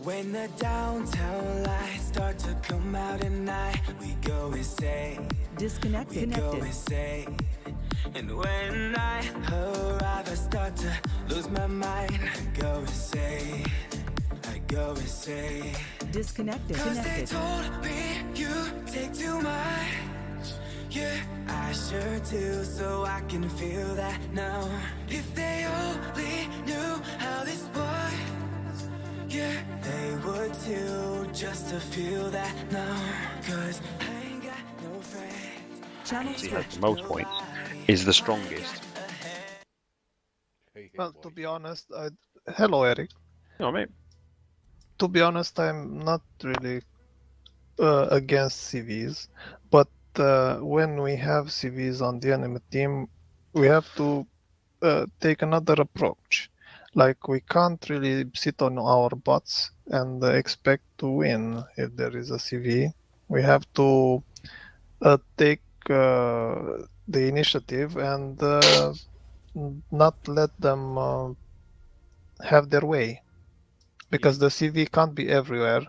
When the downtown lights start to come out at night, we go insane. Disconnected. We go insane. And when I arrive, I start to lose my mind. I go insane. I go insane. Disconnected. 'Cause they told me you take too much. Yeah, I sure do, so I can feel that now. If they only knew how this was, yeah, they would too, just to feel that now. 'Cause I ain't got no friends. Channel He has switch. the most points, is the strongest. Well, to be honest, hello Eric. You know what I mean? To be honest, I'm not really against CVs, but when we have CVs on the enemy team, we have to take another approach. Like, we can't really sit on our butts and expect to win if there is a CV. We have to take the initiative and not let them have their way, because the CV can't be everywhere.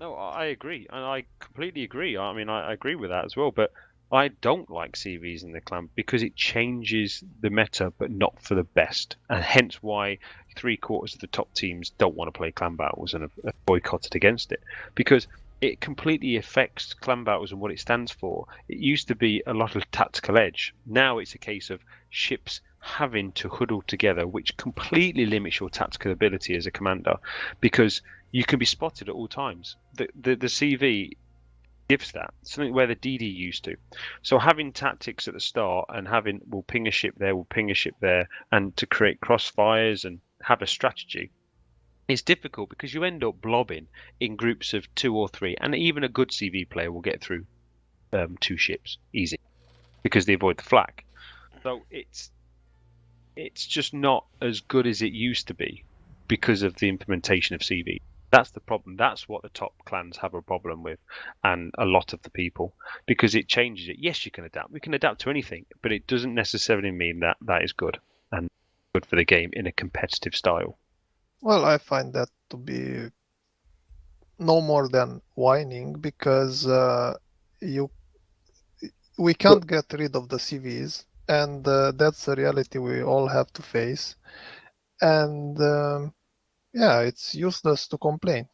No, I agree, and I completely agree. I mean, I agree with that as well, but I don't like CVs in the clan because it changes the meta, but not for the best, and hence why 3/4 of the top teams don't want to play clan battles and have boycotted against it, because it completely affects clan battles and what it stands for. It used to be a lot of tactical edge. Now it's a case of ships having to huddle together, which completely limits your tactical ability as a commander, because you can be spotted at all times. The CV gives that, something where the DD used to. So having tactics at the start and having, we'll ping a ship there, we'll ping a ship there, and to create crossfires and have a strategy, it's difficult because you end up blobbing in groups of 2 or 3, and even a good CV player will get through 2 ships easy because they avoid the flak. So it's just not as good as it used to be because of the implementation of CV. That's the problem. That's what the top clans have a problem with, and a lot of the people, because it changes it. Yes, you can adapt. We can adapt to anything, but it doesn't necessarily mean that that is good and good for the game in a competitive style. Well, I find that to be no more than whining, because we can't get rid of the CVs, and that's a reality we all have to face. And yeah, it's useless to complain.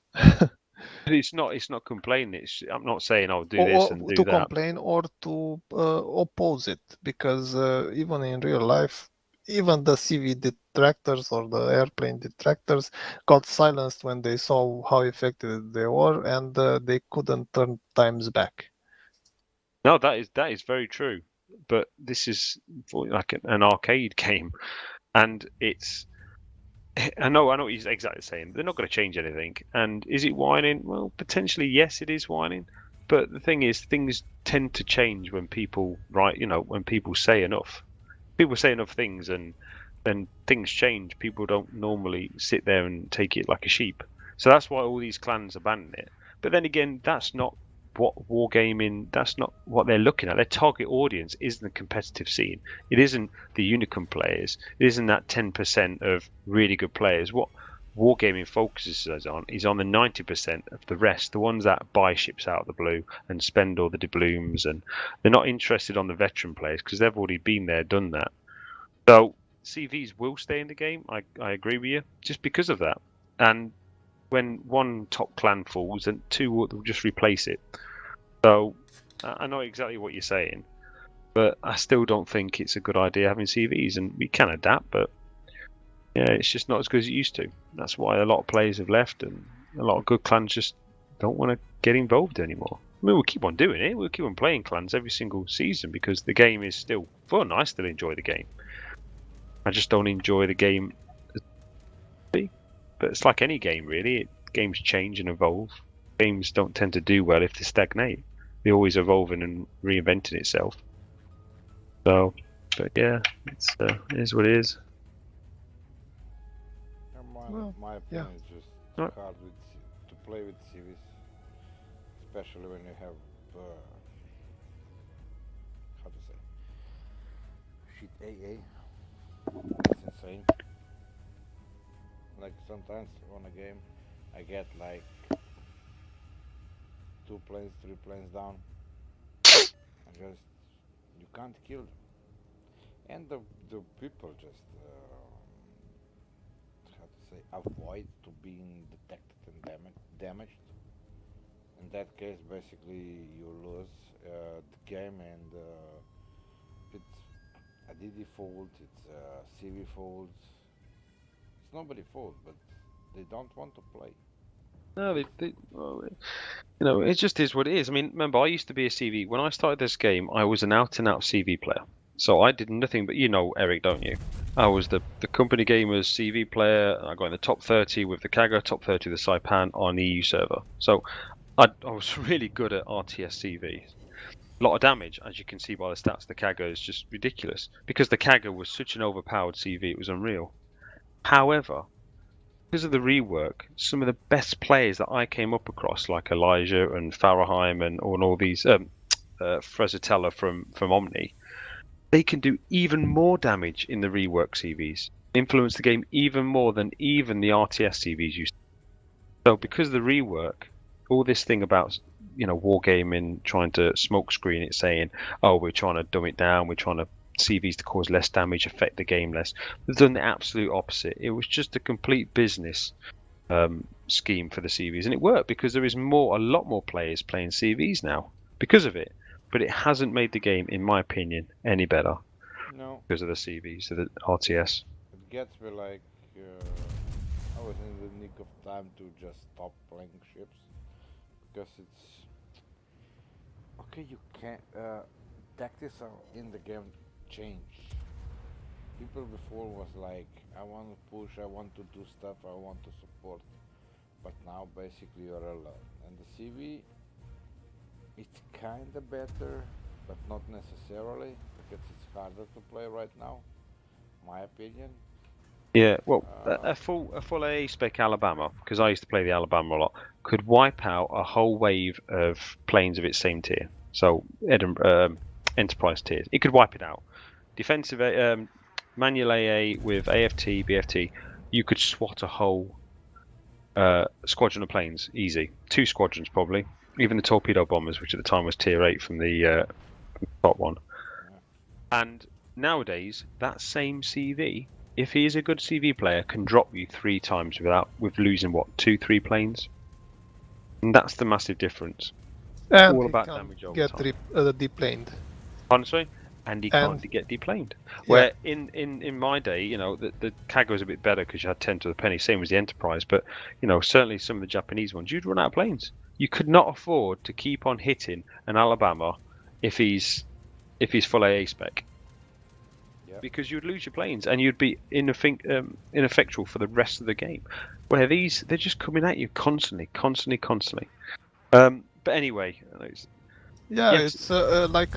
It's not complaining. I'm not saying I'll do or, this and do to that. complain or to oppose it, because even in real life, even the CV detractors or the airplane detractors got silenced when they saw how effective they were, and they couldn't turn times back. No, that is very true. But this is like an arcade game, and it's. I know what he's exactly saying. They're not going to change anything. And is it whining? Well, potentially yes, it is whining. But the thing is, things tend to change when people write. When people say enough. People say enough things, and then things change. People don't normally sit there and take it like a sheep. So that's why all these clans abandon it. But then again, that's not what wargaming. That's not what they're looking at. Their target audience isn't the competitive scene. It isn't the unicorn players. It isn't that 10% of really good players. What wargaming focuses on is on the 90% of the rest, the ones that buy ships out of the blue and spend all the doubloons, and they're not interested on the veteran players because they've already been there, done that. So CVs will stay in the game. I agree with you, just because of that. And when one top clan falls, and 2 will just replace it. So I know exactly what you're saying, but I still don't think it's a good idea having CVs. And we can adapt, but yeah, it's just not as good as it used to. That's why a lot of players have left, and a lot of good clans just don't want to get involved anymore. I mean, we'll keep on doing it. We'll keep on playing clans every single season because the game is still fun. I still enjoy the game. I just don't enjoy the game. But it's like any game, really. Games change and evolve. Games don't tend to do well if they stagnate. They're always evolving and reinventing itself. So, but yeah, it is what it is. My opinion is just Right. hard to play with CVs, especially when you have how to say shit AA. It's insane. Like, sometimes on a game I get like 2 planes, 3 planes down. I just you can't kill them, and the people just how to say avoid to being detected and damaged. In that case, basically you lose the game, and it's a DD fault, it's a CV fault. It's nobody fault, but they don't want to play. No, well, it just is what it is. I mean, remember, I used to be a CV. When I started this game, I was an out-and-out CV player. So I did nothing but, Eric, don't you? I was the company gamers CV player. I got in the top 30 with the Kaga, top 30 with the Saipan on EU server. So I was really good at RTS CV. A lot of damage, as you can see by the stats. The Kaga is just ridiculous because the Kaga was such an overpowered CV. It was unreal. However, because of the rework, some of the best players that I came up across, like Elijah and Faraheim and all these, Frezatella from Omni, they can do even more damage in the rework CVs, influence the game even more than even the RTS CVs used to. So because of the rework, all this thing about wargaming, trying to smokescreen it, saying, oh, we're trying to dumb it down, we're trying to CVs to cause less damage, affect the game less. They've done the absolute opposite. It was just a complete business scheme for the CVs, and it worked because there is a lot more players playing CVs now because of it. But it hasn't made the game, in my opinion, any better No, because of the CVs, the RTS. it gets me like I was in the nick of time to just stop playing ships because it's okay. You can't tactics are in the game change. People before was like, I want to push, I want to do stuff, I want to support. But now basically you're alone. And the CV, it's kinda better, but not necessarily, because it's harder to play right now, my opinion. Yeah, well, a full AA spec Alabama, because I used to play the Alabama a lot, could wipe out a whole wave of planes of its same tier. So Enterprise tiers, it could wipe it out. Defensive manual AA with AFT, BFT, you could swat a whole squadron of planes easy. 2 squadrons probably. Even the torpedo bombers, which at the time was tier 8 from the top one. And nowadays, that same CV, if he is a good CV player, can drop you 3 times with losing 2-3 planes. And that's the massive difference. And All he about can damage over get time. deplaned. Honestly, and he can't get deplaned. Where in my day, the Kaga was a bit better because you had 10 to the penny, same as the Enterprise. But certainly some of the Japanese ones, you'd run out of planes. You could not afford to keep on hitting an Alabama if he's full AA spec. Yep. Because you'd lose your planes and you'd be ineffectual for the rest of the game. Where they're just coming at you constantly. But anyway, It's like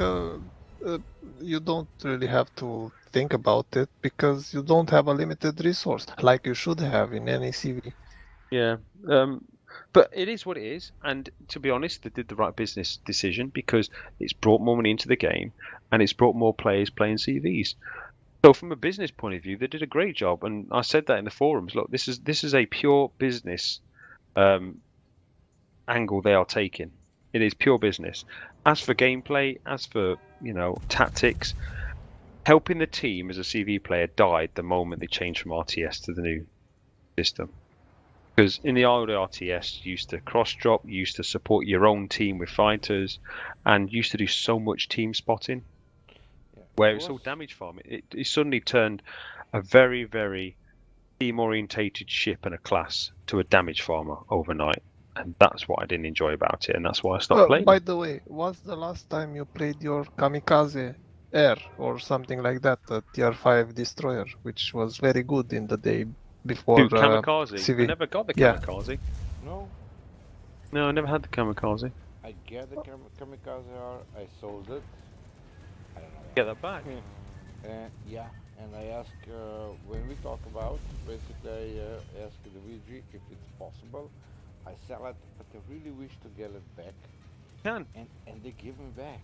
you don't really have to think about it because you don't have a limited resource like you should have in any CV. yeah. But it is what it is, and to be honest, they did the right business decision because it's brought more money into the game and it's brought more players playing CVs. So from a business point of view, they did a great job, and I said that in the forums. Look, this is a pure business angle they are taking. It is pure business. As for gameplay, as for tactics, helping the team as a CV player died the moment they changed from RTS to the new system. Because in the old RTS, you used to cross drop, you used to support your own team with fighters, and used to do so much team spotting. Yeah. Where it's all damage farming. It suddenly turned a very, very team-orientated ship and a class to a damage farmer overnight. And that's what I didn't enjoy about it, and that's why I stopped playing. By the way, what's the last time you played your Kamikaze Air or something like that, a Tier 5 destroyer, which was very good in the day before Dude, Kamikaze. CV? I never got the Yeah. Kamikaze. No, No, I never had the Kamikaze. I get the Kamikaze R, I sold it. I don't know why. Get that back. Yeah, and I ask when we talk about basically I ask the VG if it's possible. I sell it, but I really wish to get it back, You can. and they give me back.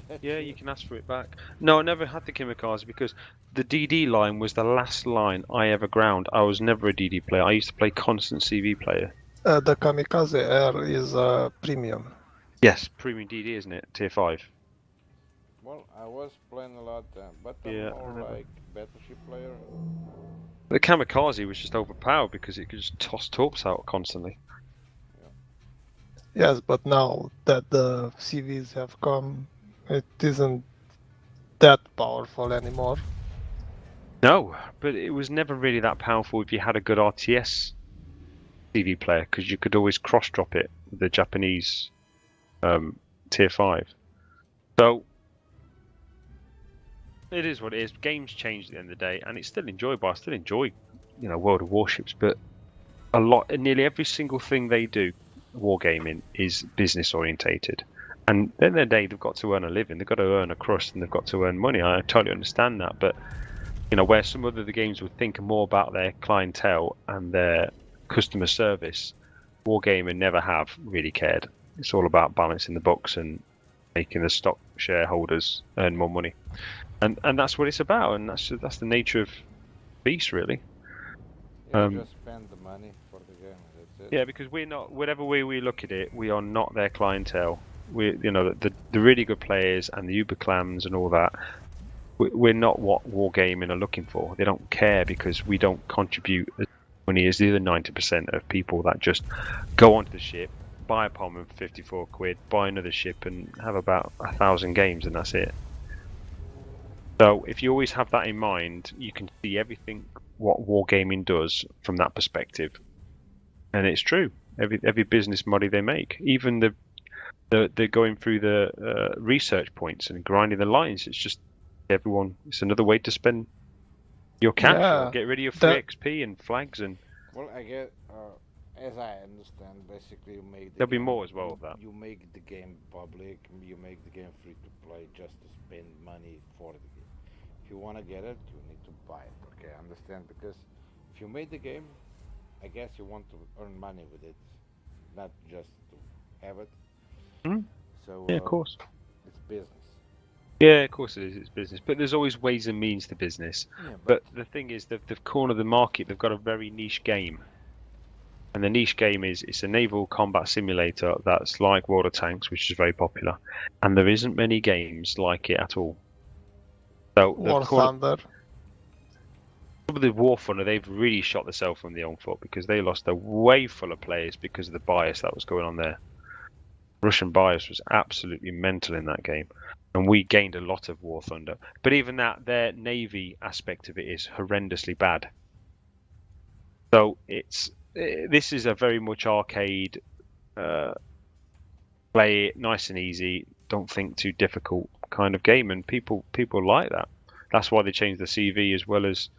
That's Yeah, it. you can ask for it back. No, I never had the Kamikaze because the DD line was the last line I ever ground. I was never a DD player. I used to play constant CV player. The Kamikaze Air is a premium. Yes, premium DD, isn't it? Tier 5. Well, I was playing a lot, but Yeah, I'm I more know. like battleship player. The Kamikaze was just overpowered because it could just toss torps out constantly. Yes, but now that the CVs have come, it isn't that powerful anymore. No, but it was never really that powerful if you had a good RTS TV player because you could always cross drop it with the Japanese tier 5. So it is what it is. Games change at the end of the day, and it's still enjoyable. I still enjoy, World of Warships, but nearly every single thing they do, wargaming, is business orientated. And at the end of the day, they've got to earn a living. They've got to earn a crust, and they've got to earn money. I totally understand that, but where some other the games would think more about their clientele and their customer service, wargaming never have really cared. It's all about balancing the books and making the stock shareholders earn more money, and that's what it's about, and that's the nature of Beast, really. Yeah, just spend the money for the game. That's it. Yeah, because we're not. Whatever way we look at it, we are not their clientele. We, the really good players and the Uber clams and all that. We're not what Wargaming are looking for. They don't care because we don't contribute as money as the other 90% of people that just go onto the ship, buy a palm of 54 quid, buy another ship, and have about 1,000 games, and that's it. So if you always have that in mind, you can see everything what Wargaming does from that perspective. And it's true. Every business model they make, even they're going through the research points and grinding the lines. It's just everyone. It's another way to spend your cash or Yeah, get rid of your free that XP and flags, and Well, I get, as I understand, basically you make the there'll be game. more as well of that. You make the game public. You make the game free to play, just to spend money for the game. If you wanna get it, you need to buy it. Okay, I understand, because if you made the game, I guess you want to earn money with it, not just to have it. Hmm? So Yeah, of course. it's business. Yeah, of course it is. It's business, but there's always ways and means to business. Yeah, But the thing is, they've cornered the market. They've got a very niche game, and the niche game is it's a naval combat simulator that's like World of Tanks, which is very popular, and there isn't many games like it at all. So they've War cornered. Thunder. Some of the War Thunder, they've really shot themselves from the own foot because they lost a wave full of players because of the bias that was going on there. Russian bias was absolutely mental in that game, and we gained a lot of War Thunder. But even that, their navy aspect of it is horrendously bad. So this is a very much arcade, play it nice and easy, don't think too difficult kind of game, and people like that. That's why they changed the CV as well as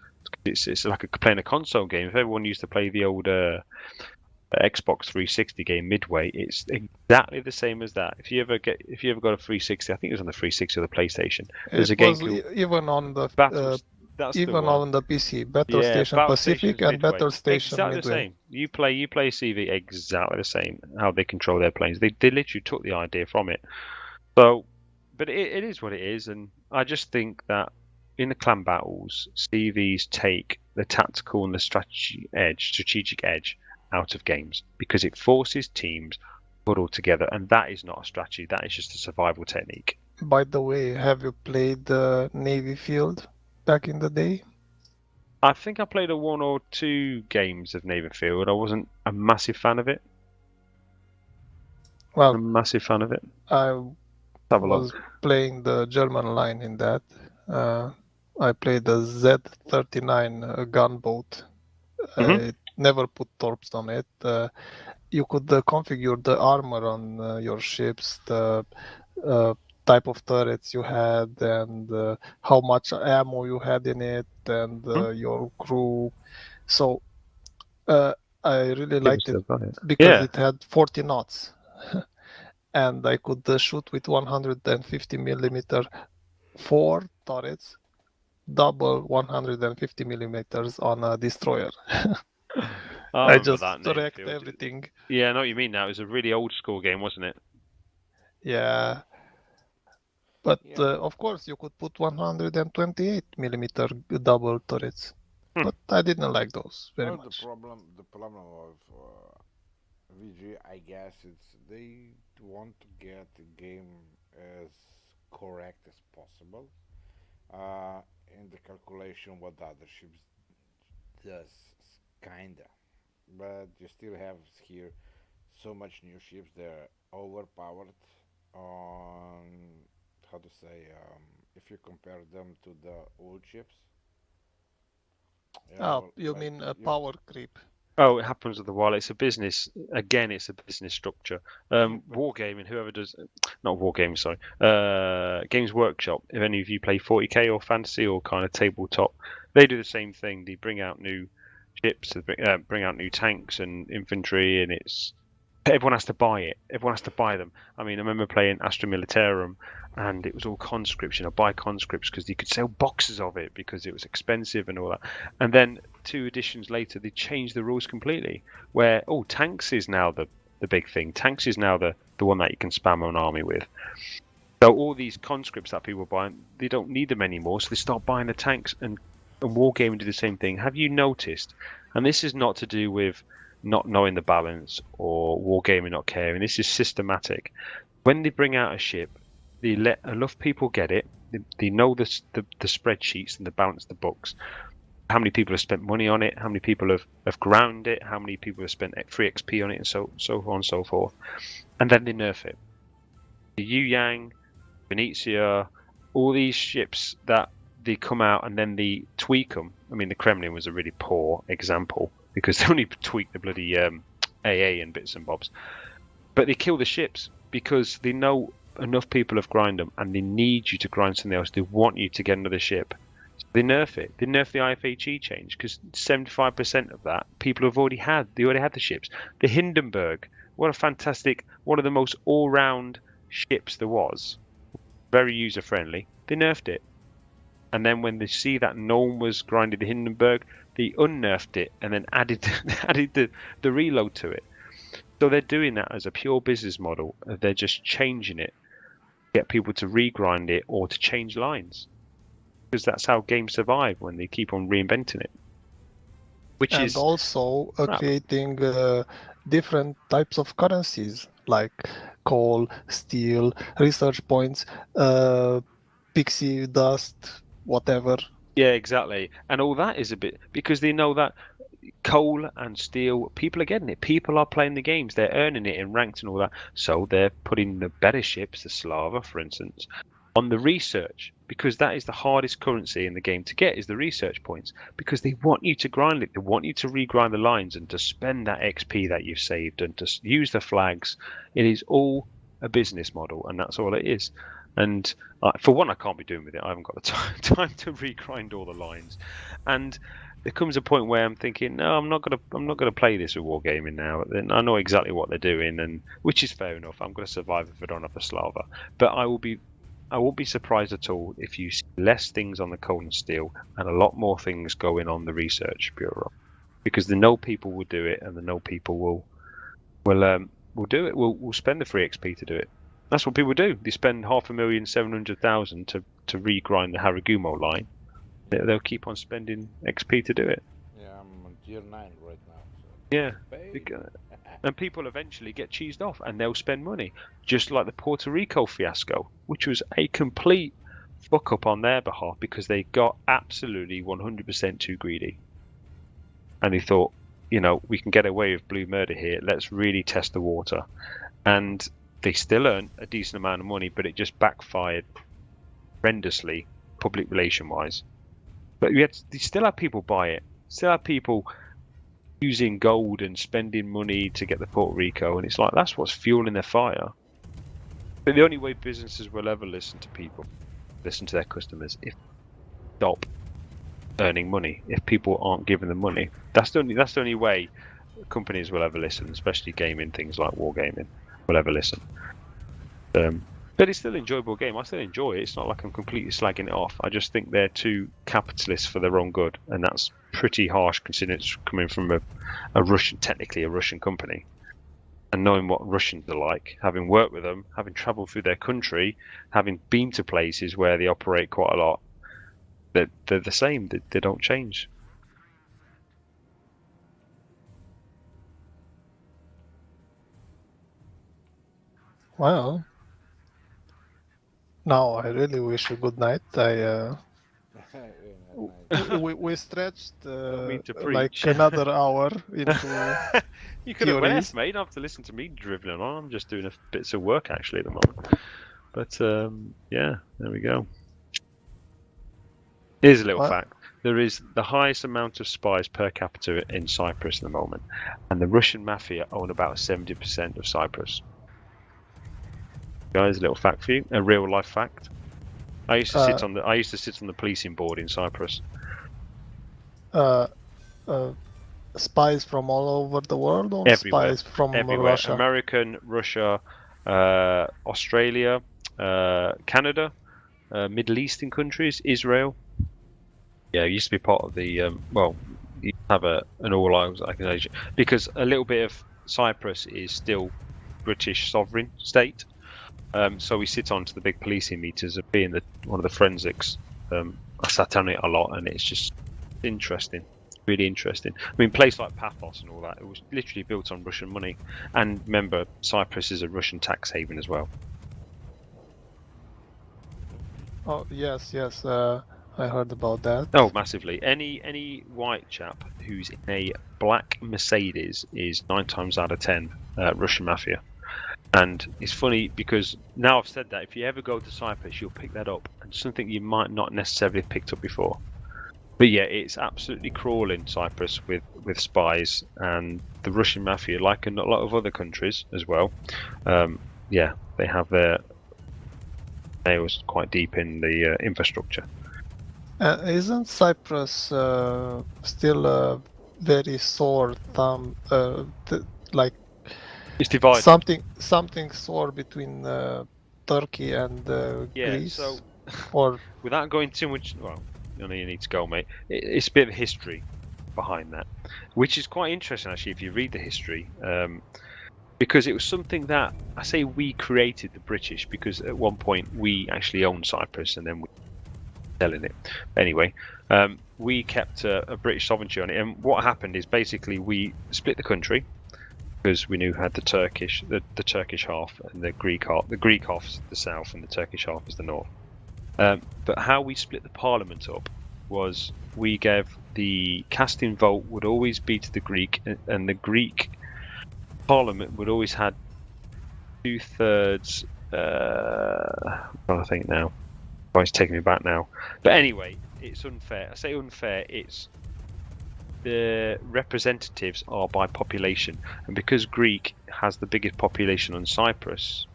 it's like playing a console game. If everyone used to play the old Xbox 360 game Midway, it's exactly the same as that. If you ever got a 360, I think it was on the 360 or the PlayStation. There's It a game was called even on the Battles. That's the even one. on the PC. Battle Yeah, Station Battle Pacific Stations and Midway. Battle Station Exactly the Midway. same. You play CV exactly the same. How they control their planes. They literally took the idea from it. So, but it is what it is, and I just think that in the clan battles, CVs take the tactical and the strategic edge out of games because it forces teams to huddle together, and that is not a strategy. That is just a survival technique. By the way, have you played the Navy Field back in the day? I think I played a 1 or 2 games of Navy Field. I wasn't a massive fan of it. Well, A massive fan of it. I Have a was look. playing the German line in that. I played the Z-39 gunboat. Mhm. It never put torps on it. You could configure the armor on your ships, the type of turrets you had, and how much ammo you had in it, and your crew. So I really People liked it still got it. because Yeah. it had 40 knots. And I could shoot with 150 millimeter 4 turrets, double 150 millimeters on a destroyer. I I remember just that Navy wrecked Field. everything. Yeah, I know what you mean now. It was a really old school game, wasn't it? Yeah, but Yeah. of course you could put 128 millimeter double turrets, Hmm. but I didn't like those very Well, much. the problem of VG, I guess they want to get the game as correct as possible. Uh, in the calculation, what the other ships does, kinda, but you still have here so much new ships. They're overpowered on how to say if you compare them to the old ships. You Like mean a you, power creep? Oh, it happens with the wallet. It's a business. Again, it's a business structure. but Wargaming, whoever does, not Wargaming, sorry. Games Workshop. If any of you play 40k or fantasy or kind of tabletop, they do the same thing. They bring out new ships, they bring out new tanks and infantry, and it's everyone has to buy it. Everyone has to buy them. I mean, I remember playing Astra Militarum, and it was all conscripts. Buy conscripts because you could sell boxes of it because it was expensive and all that. And then 2 editions later, they changed the rules completely. Where tanks is now the big thing. Tanks is now the one that you can spam an army with. So all these conscripts that people buy, they don't need them anymore. So they start buying the tanks, and Wargaming do the same thing. Have you noticed? And this is not to do with not knowing the balance or Wargaming not caring. This is systematic. When they bring out a ship, they let enough people get it. They know the spreadsheets and the balance the books. How many people have spent money on it? How many people have ground it? How many people have spent free XP on it, and so on and so forth. And then they nerf it. The Yu Yang, Venetia, all these ships that they come out and then they tweak them. I mean, the Kremlin was a really poor example because they only tweak the bloody AA and bits and bobs. But they kill the ships because they know enough people have grinded them and they need you to grind something else. They want you to get another ship. So they nerf it. They nerf the IFHE change because 75% of that people have already had. They already had the ships. The Hindenburg, what a fantastic, one of the most all-round ships there was. Very user-friendly. They nerfed it. And then when they see that no one was grinding the Hindenburg, they unnerfed it and then added the reload to it. So they're doing that as a pure business model. They're just changing it, get people to regrind it or to change lines, because that's how games survive when they keep on reinventing it. Which And is also crap. creating different types of currencies like coal, steel, research points, pixie dust, whatever. Yeah, exactly. And all that is a bit because they know that coal and steel, people are getting it. People are playing the games. They're earning it in ranked and all that. So they're putting the better ships, the Slava, for instance, on the research because that is the hardest currency in the game to get is the research points because they want you to grind it. They want you to regrind the lines and to spend that XP that you've saved and to use the flags. It is all a business model and that's all it is. And for one, I can't be doing with it. I haven't got the time to regrind all the lines. And there comes a point where I'm thinking, no, I'm not gonna play this with Wargaming now. Then I know exactly what they're doing, and which is fair enough. I'm gonna survive if I don't have a Slava. But I won't be surprised at all if you see less things on the coal and steel and a lot more things going on the research bureau, because they know people will do it, and they know people will do it. Will spend the free XP to do it. That's what people do. They spend 500,700,000 to regrind the Haragumo line. They'll keep on spending XP to do it. yeah, I'm on tier 9 right now. So Yeah. pay. And people eventually get cheesed off and they'll spend money. Just like the Puerto Rico fiasco, which was a complete fuck up on their behalf because they got absolutely 100% too greedy. And they thought, we can get away with blue murder here. Let's really test the water. And they still earned a decent amount of money, but it just backfired horrendously, public relation wise. But you still have people buy it. Still have people using gold and spending money to get the Puerto Rico, and it's like that's what's fueling their fire. But the only way businesses will ever listen to people, listen to their customers, if they stop earning money. If people aren't giving them money, that's the only way companies will ever listen, especially gaming things like Wargaming will ever listen. But it's still an enjoyable game. I still enjoy it. It's not like I'm completely slagging it off. I just think they're too capitalist for their own good, and that's pretty harsh considering it's coming from a Russian, technically a Russian company. And knowing what Russians are like, having worked with them, having travelled through their country, having been to places where they operate quite a lot, they're the same. They don't change. Well, now I really wish you good night. Yeah, nice. We stretched Don't mean to like preach. another hour into You could have theories. left, mate. You don't have to listen to me dribbling on. I'm just doing bits of work actually at the moment. But yeah, there we go. Here's a little What? fact. There is the highest amount of spies per capita in Cyprus at the moment, and the Russian mafia own about 70% of Cyprus. Guys, a little fact for you, a real life fact. I used to sit on the policing board in Cyprus. Uh, uh, spies from all over the world, or Everywhere. spies from Everywhere. Russia? American, Russia, Australia, Canada, Middle Eastern countries, Israel. Yeah, it used to be part of the well, you have an all-out organization because a little bit of Cyprus is still British sovereign state. So we sit onto the big policing meters of being one of the forensics. I sat on it a lot, and it's just interesting, really interesting. I mean, place like Paphos and all that, it was literally built on Russian money. And remember, Cyprus is a Russian tax haven as well. Oh yes, yes. I heard about that. Oh, massively. Any white chap who's in a black Mercedes is 9 times out of 10 Russian mafia. And it's funny because now I've said that, if you ever go to Cyprus, you'll pick that up, and something you might not necessarily have picked up before. But yeah, it's absolutely crawling, Cyprus, with spies, and the Russian mafia, like in a lot of other countries as well. Yeah, they have their nails quite deep in the infrastructure. Isn't Cyprus still a very sore thumb? Like It's divided. something sore between Turkey and Yeah, Greece, so or without going too much, well, you need to go, mate. It's a bit of history behind that, which is quite interesting actually if you read the history, because it was something that I say we created the British, because at one point we actually owned Cyprus and then we were selling it. Anyway, we kept a British sovereignty on it, and what happened is basically we split the country because we knew we had the Turkish half and the Greek half. The Greek half's the south and the Turkish half is the north. But how we split the parliament up was we gave the casting vote would always be to the Greek, and the Greek parliament would always had 2/3. I'm trying to think now. Oh, it's taking me back now. But anyway, it's unfair. I say unfair. It's the representatives are by population, and because Greek has the biggest population on Cyprus,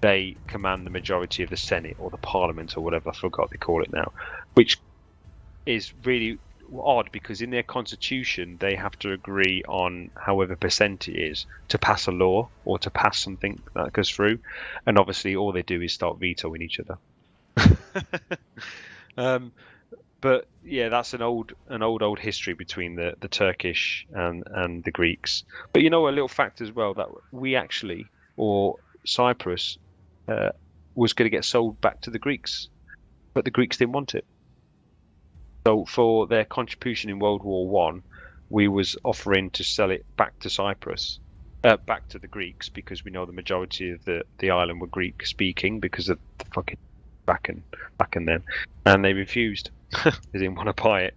they command the majority of the Senate or the Parliament or whatever, I forgot they call it now, which is really odd because in their constitution they have to agree on however percent it is to pass a law or to pass something that goes through, and obviously all they do is start vetoing each other. But yeah, that's an old history between the Turkish and the Greeks. But you know, a little fact as well, that we actually, or Cyprus, was going to get sold back to the Greeks, but the Greeks didn't want it. So for their contribution in World War One, we was offering to sell it back to Cyprus, back to the Greeks, because we know the majority of the island were Greek speaking because of the fucking back and then, and they refused. They didn't want to buy it.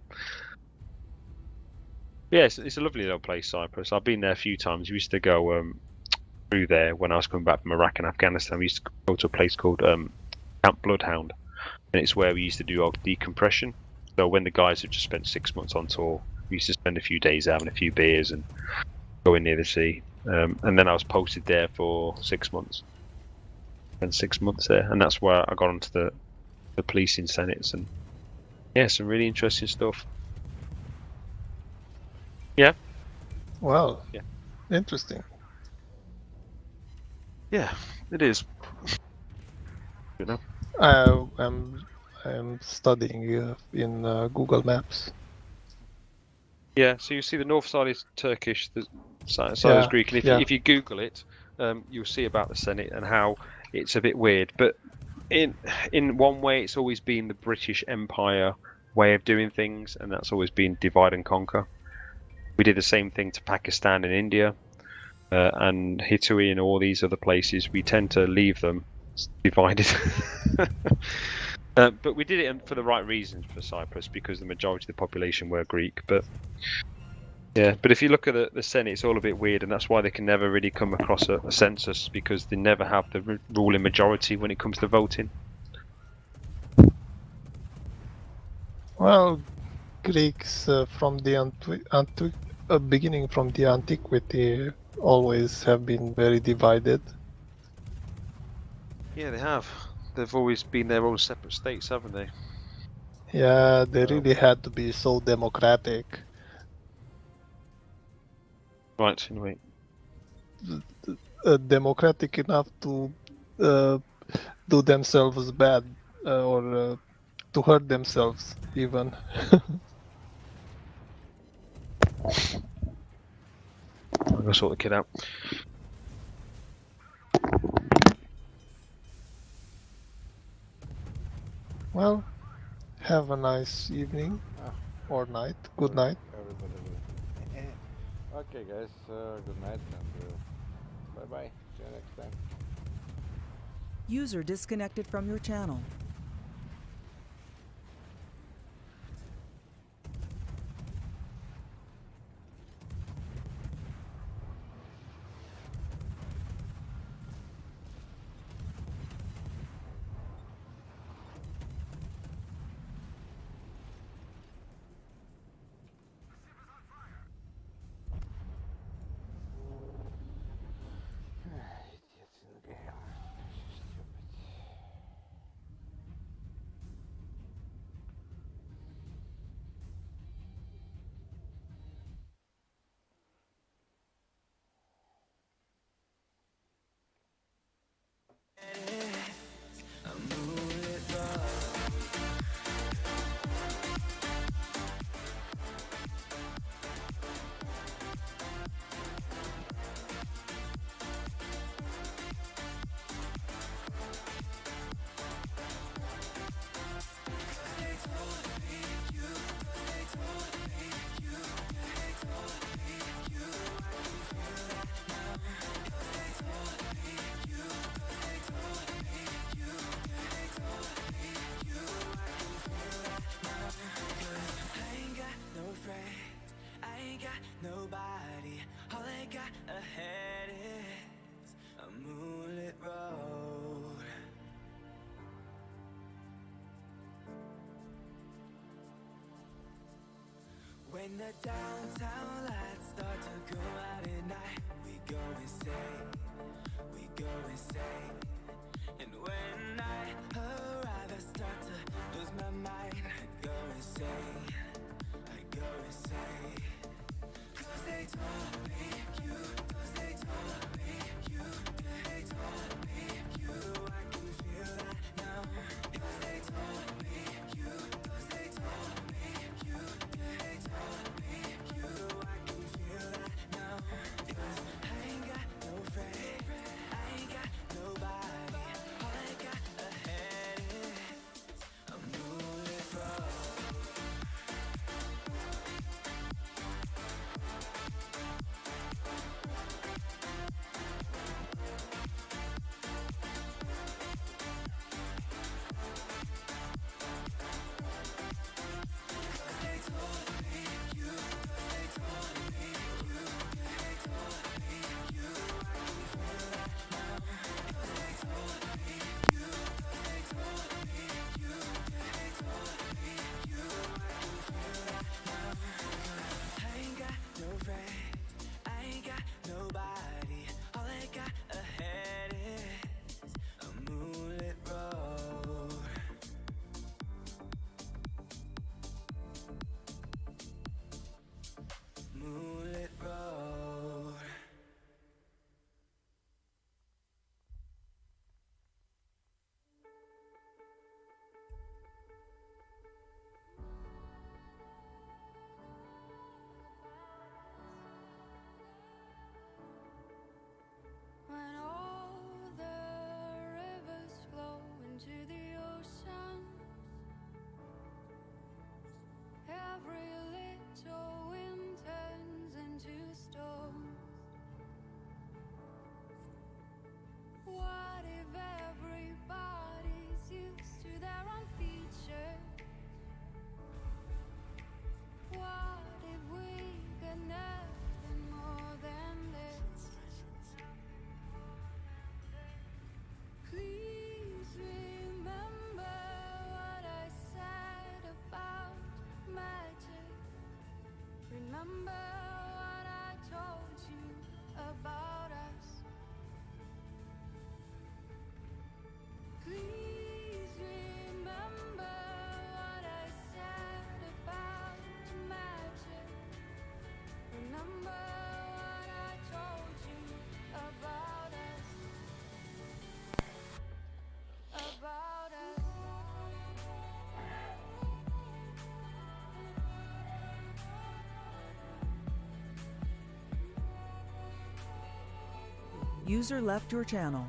Yeah, it's a lovely little place, Cyprus. I've been there a few times. We used to go through there when I was coming back from Iraq and Afghanistan. We used to go to a place called Camp Bloodhound, and it's where we used to do our decompression. So when the guys had just spent 6 months on tour, we used to spend a few days having a few beers and going near the sea. And then I was posted there for 6 months. And 6 months there, and that's where I got onto the policing senates, and yeah, some really interesting stuff. Yeah. well, Yeah. Interesting. Yeah, it is. You know. I'm studying in Google Maps. Yeah, so you see the north side is Turkish, the side is Greek, and if you Google it, you'll see about the Senate and how it's a bit weird. But in one way, it's always been the British Empire way of doing things, and that's always been divide and conquer. We did the same thing to Pakistan and India. and Hitui and all these other places, we tend to leave them divided. But we did it for the right reasons for Cyprus, because the majority of the population were Greek. But yeah, but if you look at the Senate, it's all a bit weird, and that's why they can never really come across a census, because they never have the ruling majority when it comes to voting. Well, Greeks from the beginning from the antiquity always have been very divided. Yeah, they have. They've always been their own separate states, haven't they? Yeah, they Oh. really had to be so democratic. Right, anyway. Democratic enough to do themselves bad or to hurt themselves even. I'm gonna sort the kid out. Well, have a nice evening Ah, or night. Good night. everybody. Okay, guys. Good night and bye bye. See you next time. User disconnected from your channel. Idiots in the game. Stupid. I ain't got no friends, I ain't got nobody. All I got ahead is a moonlit road. When the downtown lights start to go out at night, we go insane, we go insane. And when I arrive, I start to lose my mind. I go insane, I go insane. 'Cause they told me you, 'cause they told me you, they told me you, I can feel that now. 'Cause they told me you, 'cause they told me you, they told me you, I can feel that now. 'Cause I ain't got no friend, I ain't got nobody. All I got ahead is a moonlit road. I ain't got no friends, I ain't got nobody. All I got ahead is a moonlit road. Moonlit road. When all the rivers flow into the ocean, every little wind turns into storms. nothing more than this. Please remember what I said about magic. Remember what I told you about us. Please remember what I said about magic. Remember what I told you about us. About us. User left your channel.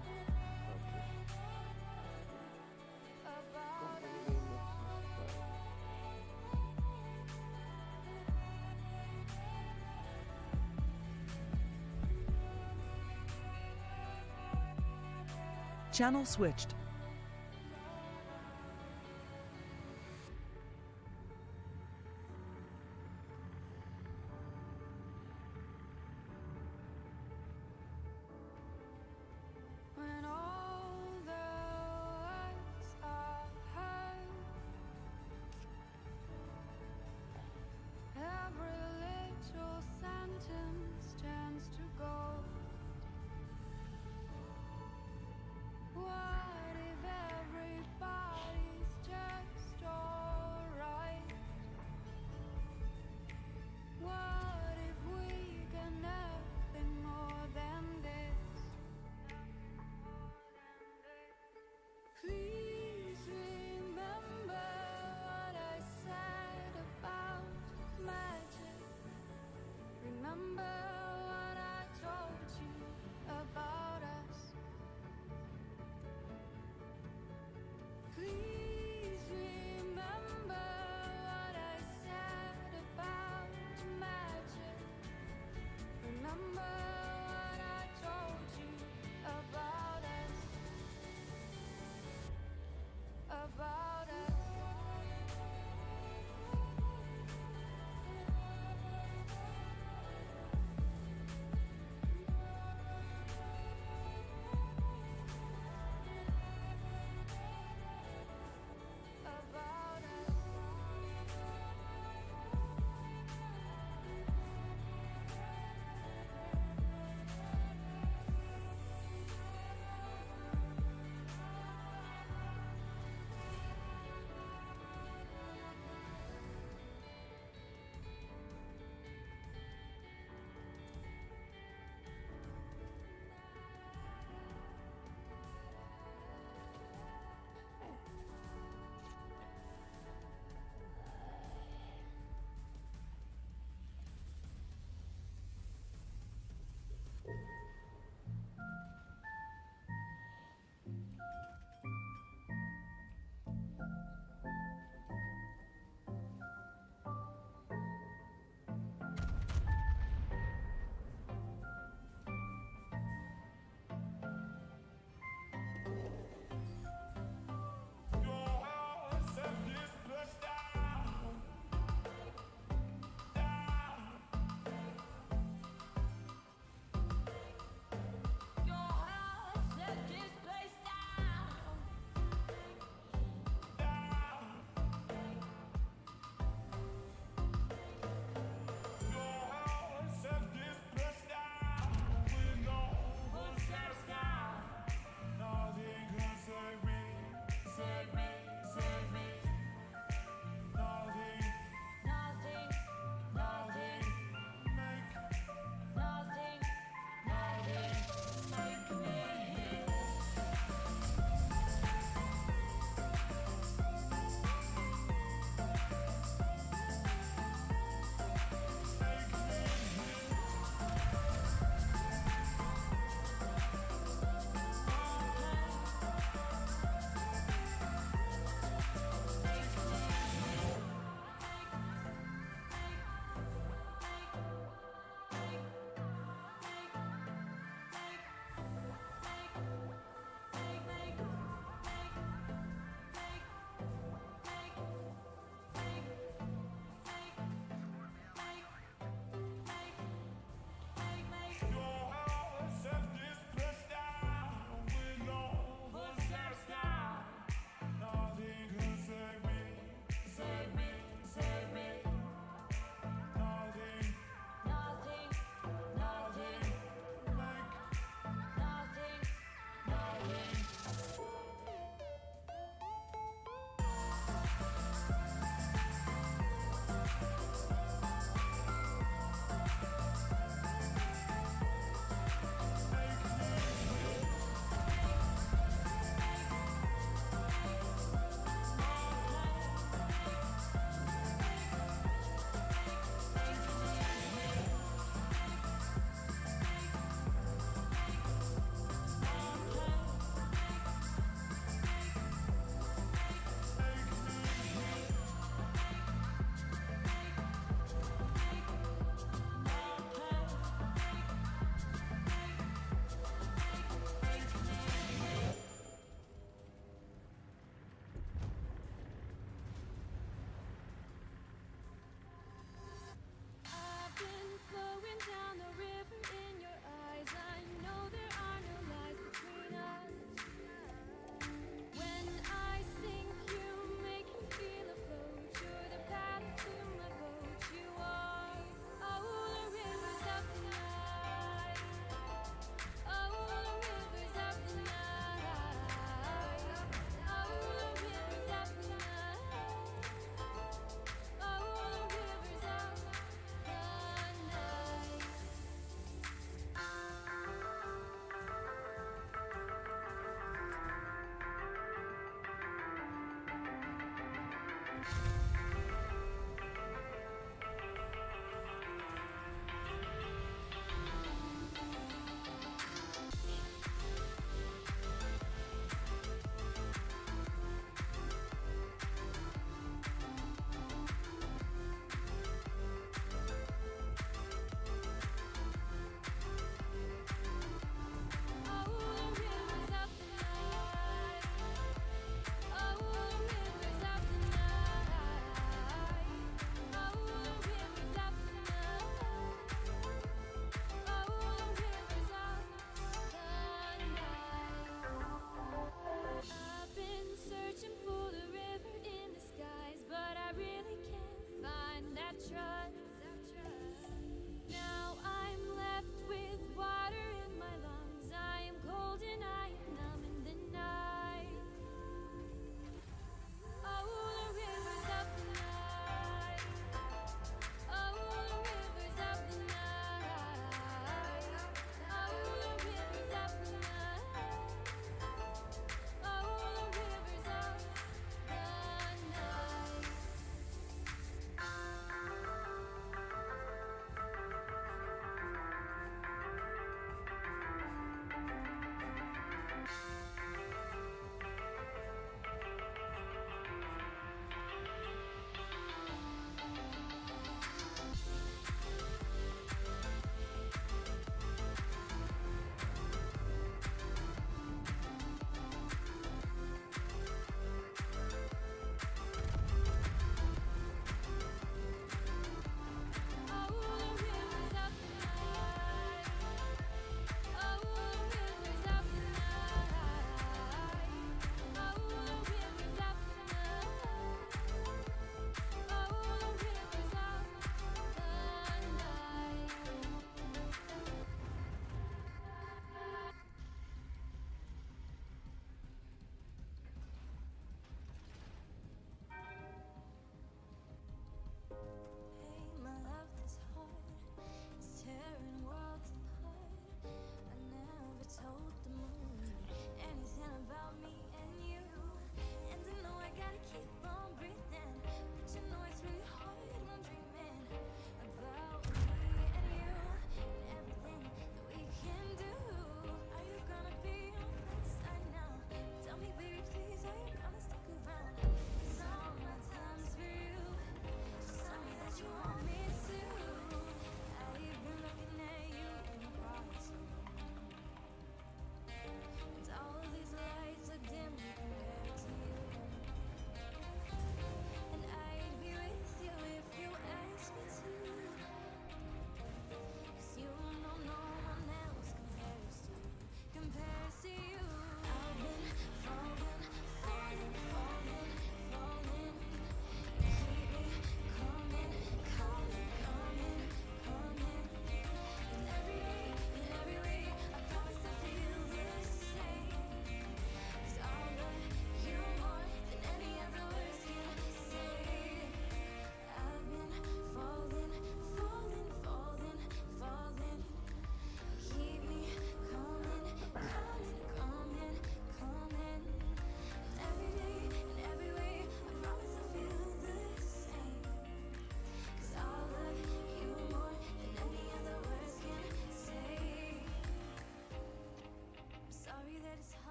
Channel switched. When all the words are heard, every little sentence turns to gold. What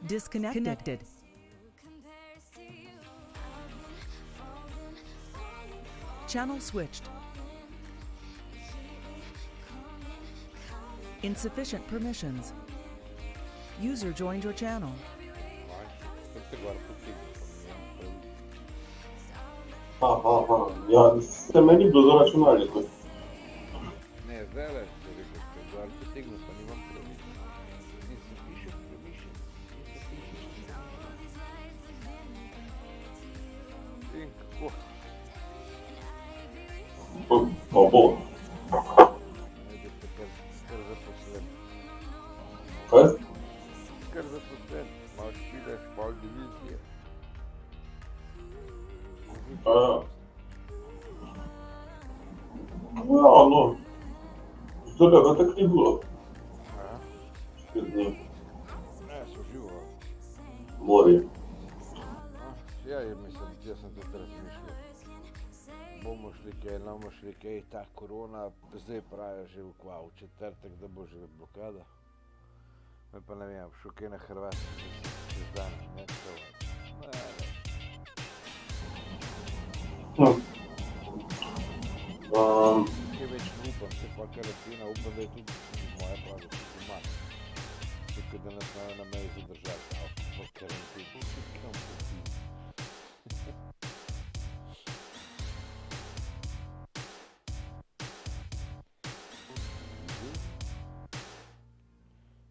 Disconnected. Channel switched. Insufficient permissions. User joined your channel. Aspetta, guarda tutti. Ya sistemeli dozoračunalnik. Ne, zdaj le, če rekel, gor potegnil, pa nimam pravi. Insufficient permission. In kako? Pa bo. Ajde, kar zaposlen. Kaj? Kar zaposlen. Malo špilaš, pol divizije. Ja, no. Zdaj ga tako ni bilo. Aha. 5 dni. Ne, so živo. Morje. Ja, mislim, jaz sem tudi razmišljal. Bomo šli kaj, ne bomo šli kaj, ta korona, zdaj pravijo že v kva, v četrtek, da bo že blokada. Me pa ne vem, šel kaj na Hrvatsko, čez dan, ne, to. Kaj več ne upam, se pa karantina, upam, da je tudi moja pravi, tudi manj. Tukaj, da nas ne na meji zadržati, po karantini, kam poti.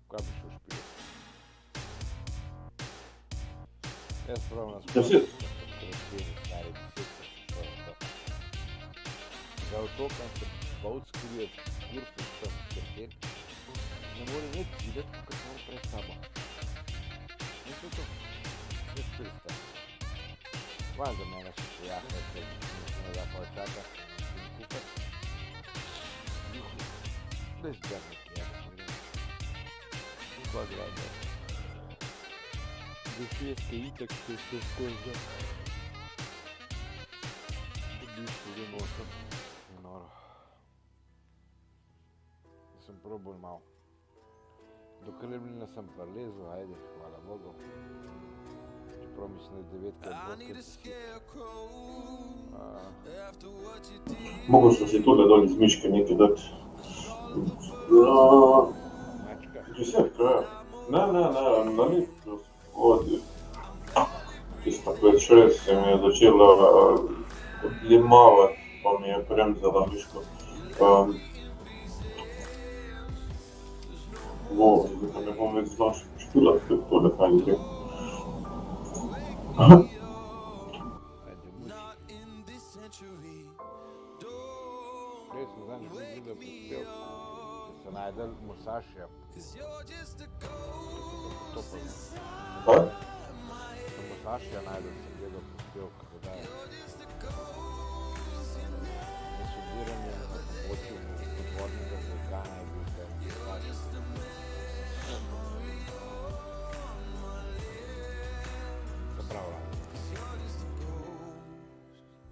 Kaj bi šel špilat? Jaz pravim nas Deset. karantini, stari 10 šel. Za avtokan se bolj skrije, kurpi sem kartel. Ne more nič videti, kakor smo pred sabo. In to je to. Vse špilsta. Hvala za mene še pojahne, ker nisem ne da pa čaka in kupati. Juhu. Bez zbernik je, da gremo. Kva gleda. Do 6 itak se vse skozi. V bistvu že nočem. Noro. Sem probal malo. Do Kremlina sem prelezel, ajde, hvala Bogu. Čeprav mislim, da je 9 krat bolj kot 10. Mogoče so si tule dol iz miške nekaj dati. Mačka. Desetka, ja. Ne, na listu odi. Tista 5-6 se mi je začela odlimavati, pa mi je premzala miško. Zdaj pa ne bom več znal špilati, ker tole kaj ni tem. Ajde, muči. Prej sem zadnjič videl prispevek, da so najdel Musašija. Kaj? Za Musašija najdel sem gledal prispevek, da je nasubiranje na pobočju podvodnega vulkana je bil tam Musašija. Zapravljam.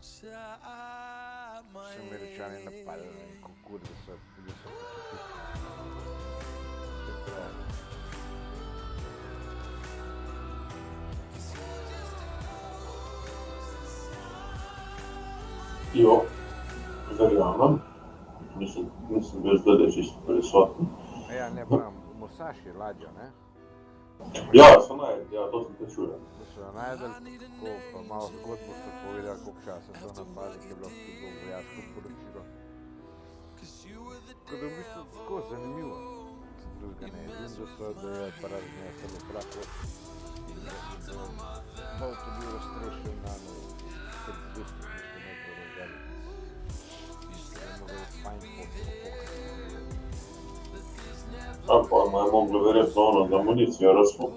Še Američani napadli, ne vem, kukur, da so počutili. Jo, verjamem. Nisem bil zdaj čisto prisoten. Ja, ne pravim, Musaši ladjo, ne? Ja, so najdel, ja, to sem te čujem. Da so jo najdel, tako pa malo zgodbo so povedali, koliko časa so napadli, ki je bilo tudi vojaško poročilo. Tako da v bistvu tako zanimivo. Drugega ne, vem, da je raznesel v prahu. Avto bil raztrešen na 200 metrov razdalje. Da je mogel fajn pokati. Pa mu je moglo verjetno ono za amunicijo razpol.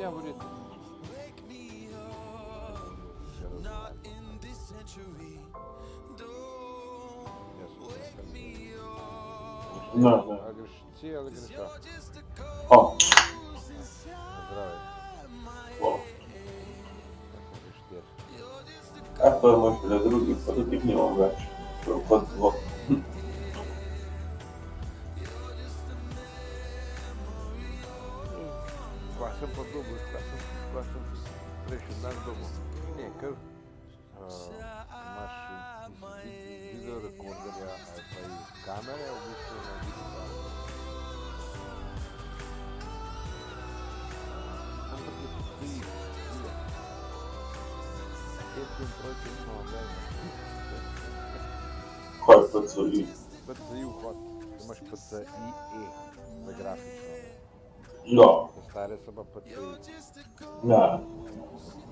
Ja, verjetno. Ne. A greš ti ali greš ta? Zdravej. O, Tako greš tir. to je moj šele drugi, pa tudi jih nimam več. To je kot zlo. Kva sem pa dobil, kaj sem prejšnji dan dobil. Ne, ker imaš video rekorderja ali pa iz kamere, v bistvu na digitalno. Ampak je tudi video. Ketki in trojke nismo obljeni. Kaj je PCI? PCI vhod, imaš PCI-E za grafično. Ja, Za stare so pa PCI. ne.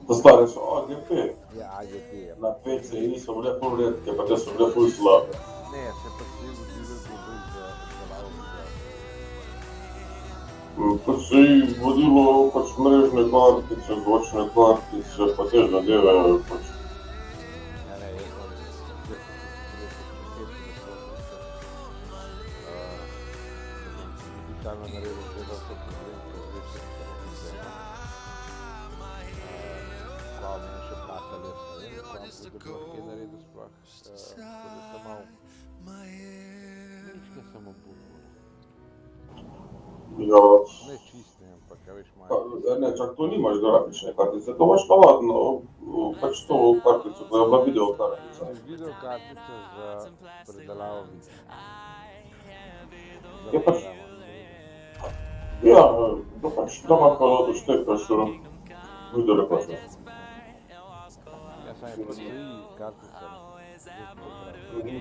Za stare so AGP. Ja, AGP je. Na PCI so bile ful redke, pa te so bile ful slabe. Ne, se PCI vodilo je bil za obdelavo videa. PCI vodilo pač mrežne kartice, zvočne kartice, pa te zadeve pač. Ja, ne, jaz sem digitalno naredil treba vse problem, ker veš, da se lahko vzema. Kao meni še plasali, jaz ne vem, kam bi da kaj naredil sploh. Tako da sem malo... Nič nisem obudil. Ja, Ne čist ne, ampak ja veš, pa, malo... ne, čak to nimaš grafične kartice, to imaš navadno, pač to kartico, to je bila video kartica. Video kartica za predelavo videa. Je pač, ja, to pač tam aparato štekaš video rekorder. Ja, sam je PCI kartica, zdaj to pravi.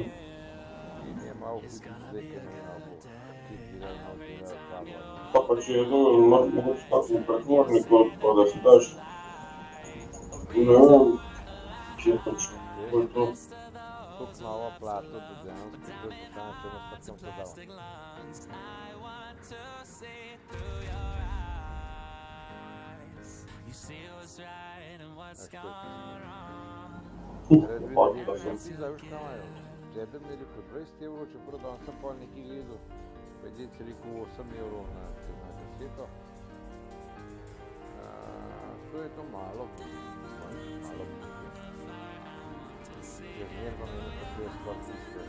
In je malo hudi zdaj, ker ne bo kit delal, malo delal, pravno. Pa pač je to mogoče takšen pretvornik, pa da si daš, ne vem, kje pač, to je to. Toliko novo plato, da dejansko zdaj postane, če nas tako sem dodal. Vsi veš, kaj imajo. Tebe mi je rekel 20 evrov, čeprav danes sem pol nekaj gledal, pa je dec rekel 8 evrov na kaseto. To je to malo, malo nekaj. Ker zmerno mi ne potrebuje skoraj tisto.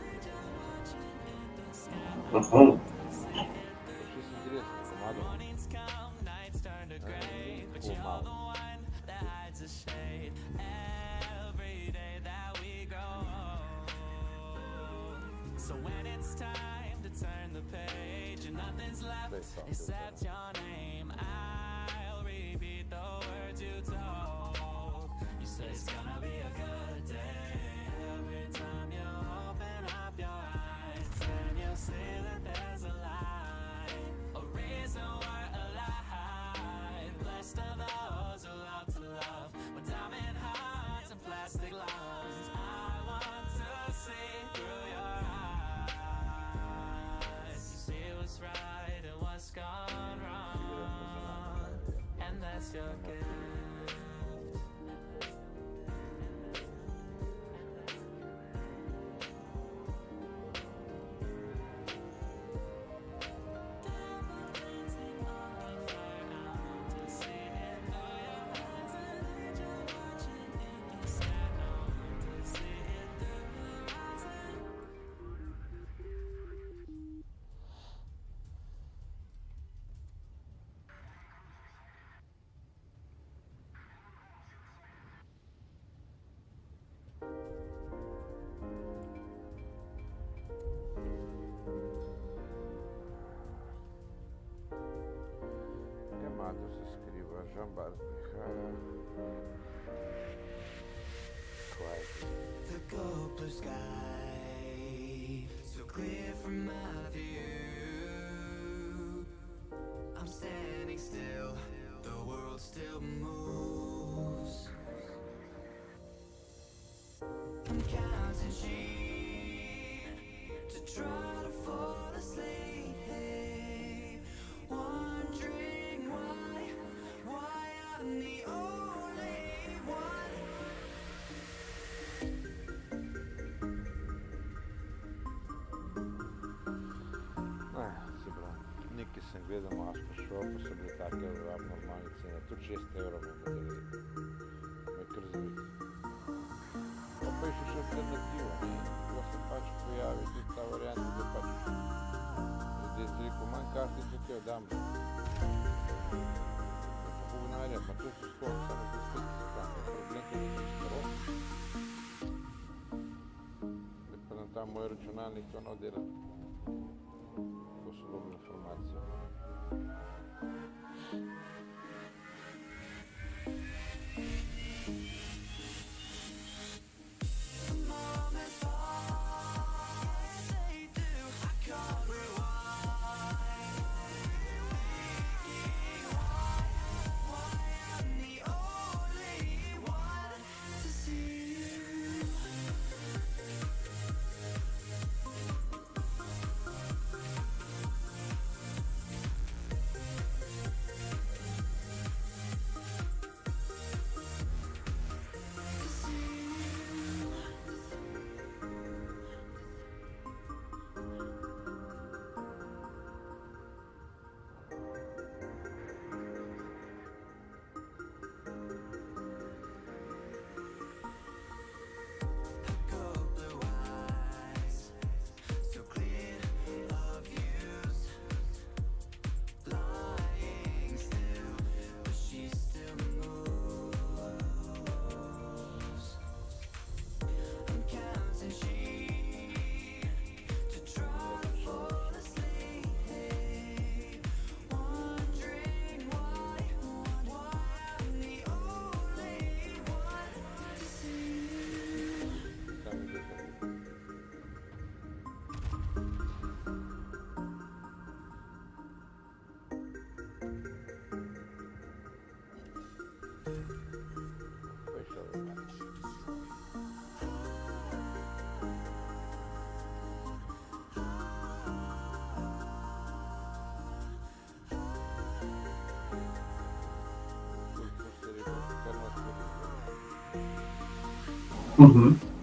Pa 36 komadov. Tako malo. So when it's time to turn the page and nothing's left except your name, I'll repeat the words you told. You say it's gonna be a good day every time you open up your eyes and you see that there's a light, a reason we're alive. Blessed are those who love to love with diamond hearts and plastic lungs. I want to see through your eyes. You see what's right and what's gone wrong, and that's your gift. Gamato se skriva, Žambar prihaja. The cold blue sky, so clear from my view. I'm standing still, the world still moves. I'm counting sheep to try to fall asleep, wondering why I'm the only one. Se pravi, nekaj sem gledal, malo sprašal, pa so bile take abnormalne cene, tudi 6 evrov bom naredil. Me kar zaviti. Pa je še alternativa, lahko se pač pojavi tudi ta varianta, da pač zdaj rekel, manj kartico ti jo dam. Giusto sforzano questi проблемите второ. Непълнота мой раčunalnik никто не дела. Послужна информация.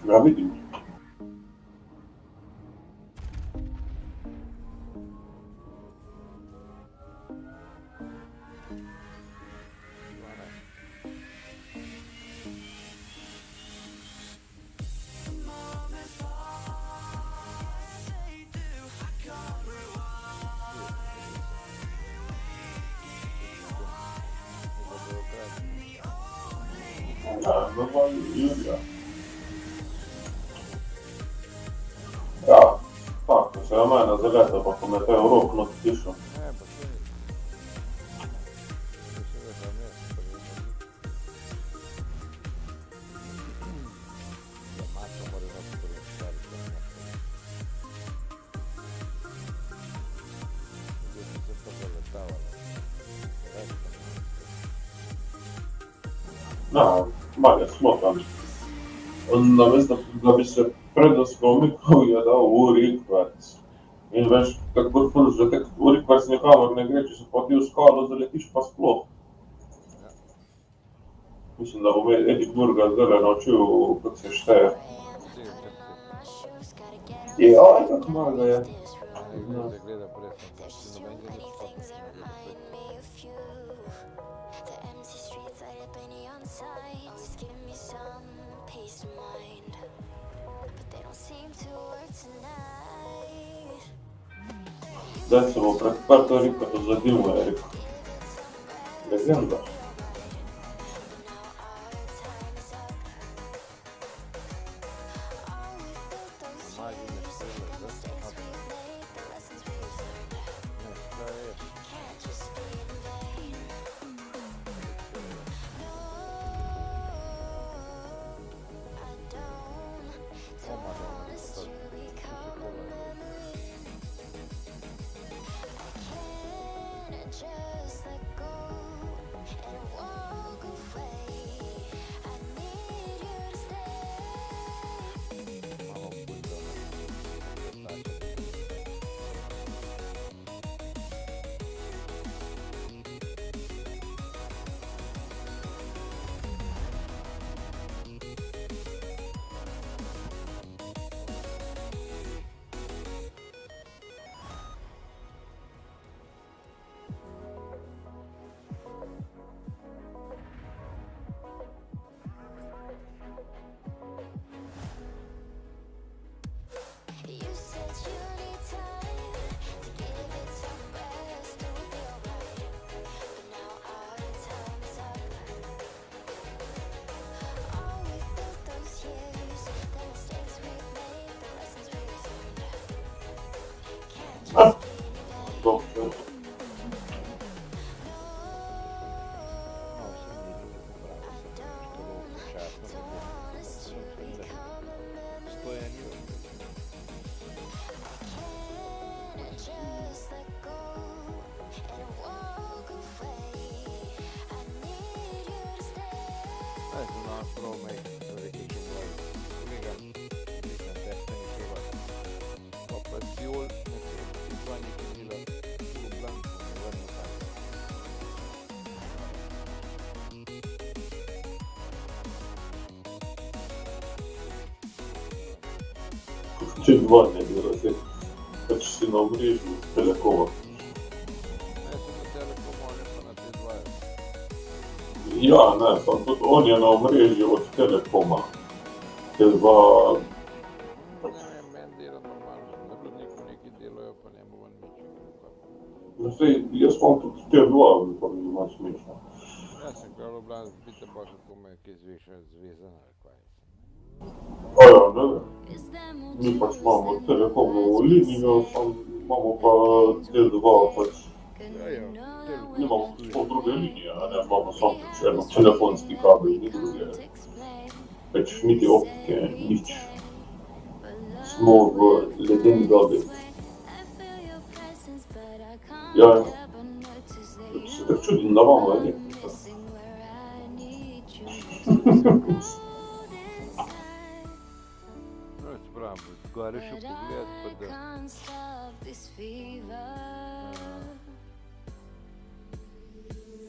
Ja vidim. Da, normalno igra. Ja, faktiskt. Så jag menar så lätt att man kommer ta Europa något tillstånd. Pa sve. Mislim da sam mjesto. Da mačo mora imati prvi stvari. Gdje su se to zaletavalo. Da, manje smotan. Da bi se predoskal mikov je dal urikvac. In veš, tako ful, že tak urikvac nikamor ne gre, če se pa ti v skalo zaletiš pa sploh. Mislim, da bo Edik Murga zdaj naučil, kako se šteje. Jaj, kako malo ga je. Ne gleda prej, sem noben ga nič pa Zdaj se bo pred Puerto Rico to zadimo, je rekel. Legenda. Dobre. No, sem nekaj popravil, sem nešto bilo sočasno, potem sem da 101 ur. Adesso non avrò mai che ci vuole. Kolega, nisem testa nekega. Pa pa Siol, nekaj 2 nekaj dela v Ljubljani, pa me vrnil tam. Če dva ne bi razred, pač si na omrežju Telekoma. Jaz sem na Telekomu, on je pa na T2. Ja, ne, pa tudi on je na omrežju od Telekoma. T2, Ne vem, meni dela normalno, na Rudniku nekaj delajo, pa ne bo nič. no sej, jaz imam tudi T2, pa mi ima smešno. Jaz sem kaj v Ljubljani, zbite pa kako me je kaj zvezan ali kaj. A ja, ne vem. Mi pač imamo Telekomovo linijo, imamo pa T2 pač. Ja, Nimamo sploh druge linije, a ne, imamo samo pač eno telefonski kabel, ni druge. Pač niti optike, nič. Smo v ledeni dobi. Ja, se tak čudim, da imamo elektrika. No, se pravim, zgoraj še pogled, pa da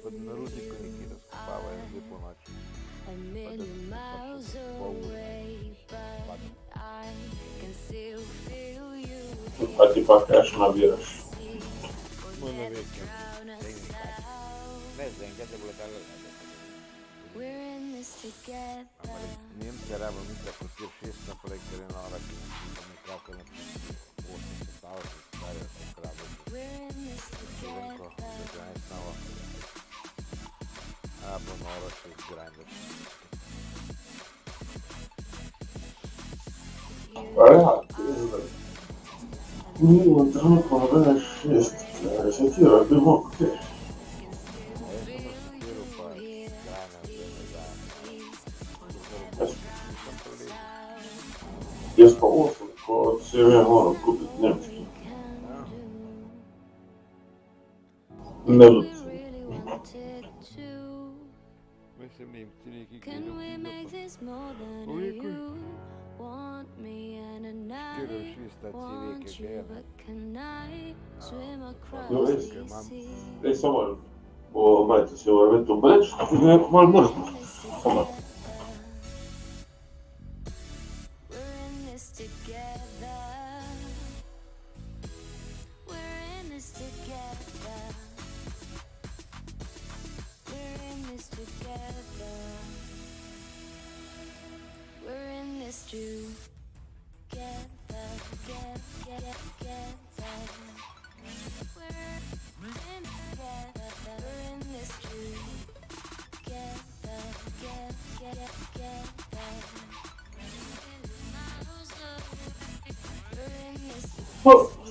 pa da na Rudniku nekaj razkopavajo zdaj po noči. Pa da pač pol ure. A ti pa cash nabiraš. Moj ne ve, kaj. Ne, zaenkrat je bilo tako, ampak Nemci rabijo misle kot kjer 6 naprej, ker je nora, ki nekako na 8 stavov se stvarjajo, tako rabijo. Čudenko, da je snova. A bo noro še izgrajati. Pa ja, mi v trenutku nobene 6 resetira, bi mogel cash. Jaz pa 8, ko se vem, moram kupiti nemški. Ne luci. Mislim, Nemci nekaj gledajo, kjer šista CV, ki ga je. No, ej, samo, bo majte se v eventu breč, ne, malo mrzno. Samo.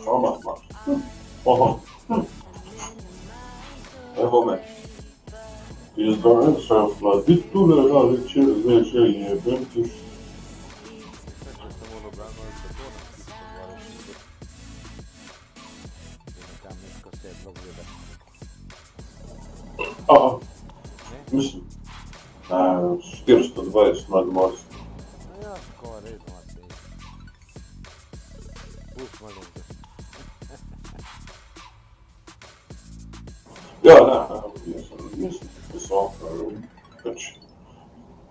Sama, Aha. Evo me. Izdałem szafla, tyle razy cię zlecenie, będziesz... Tako samo v Ljubljano je tako na tisto zgoraj šuter. Da nekam neko sedlo gleda. Aha, Ne? mislim. 420 nadmorski. No ja, skoraj ima se. Pust malenko. Ja, ne, mislim, visoko, pač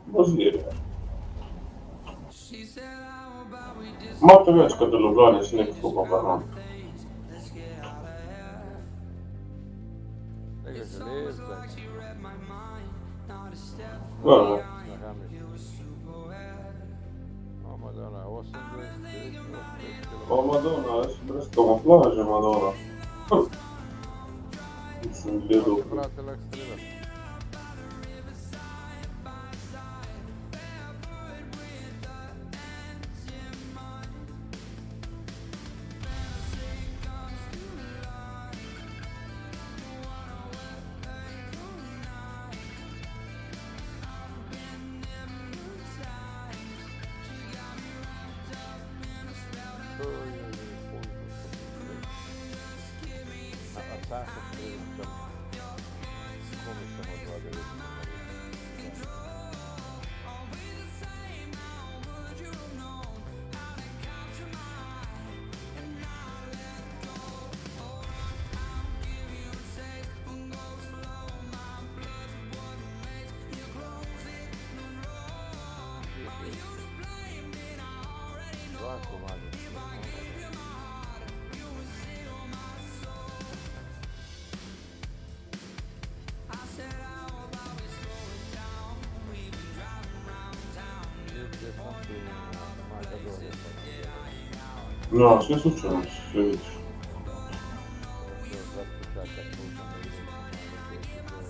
bazirje. Imate več kot v Ljubljani sneg, ko pa param. Tega železda. Ja, ne. Snahamiš. O, Madonna, 28, 29 km. O, Madonna, jaz sem brez kamuflaže, Madonna. Sem gledal. Brate, lahko strelaš. No, sve slučajno, sve vidiš. Zaključak kad možemo igrati malo veći broj.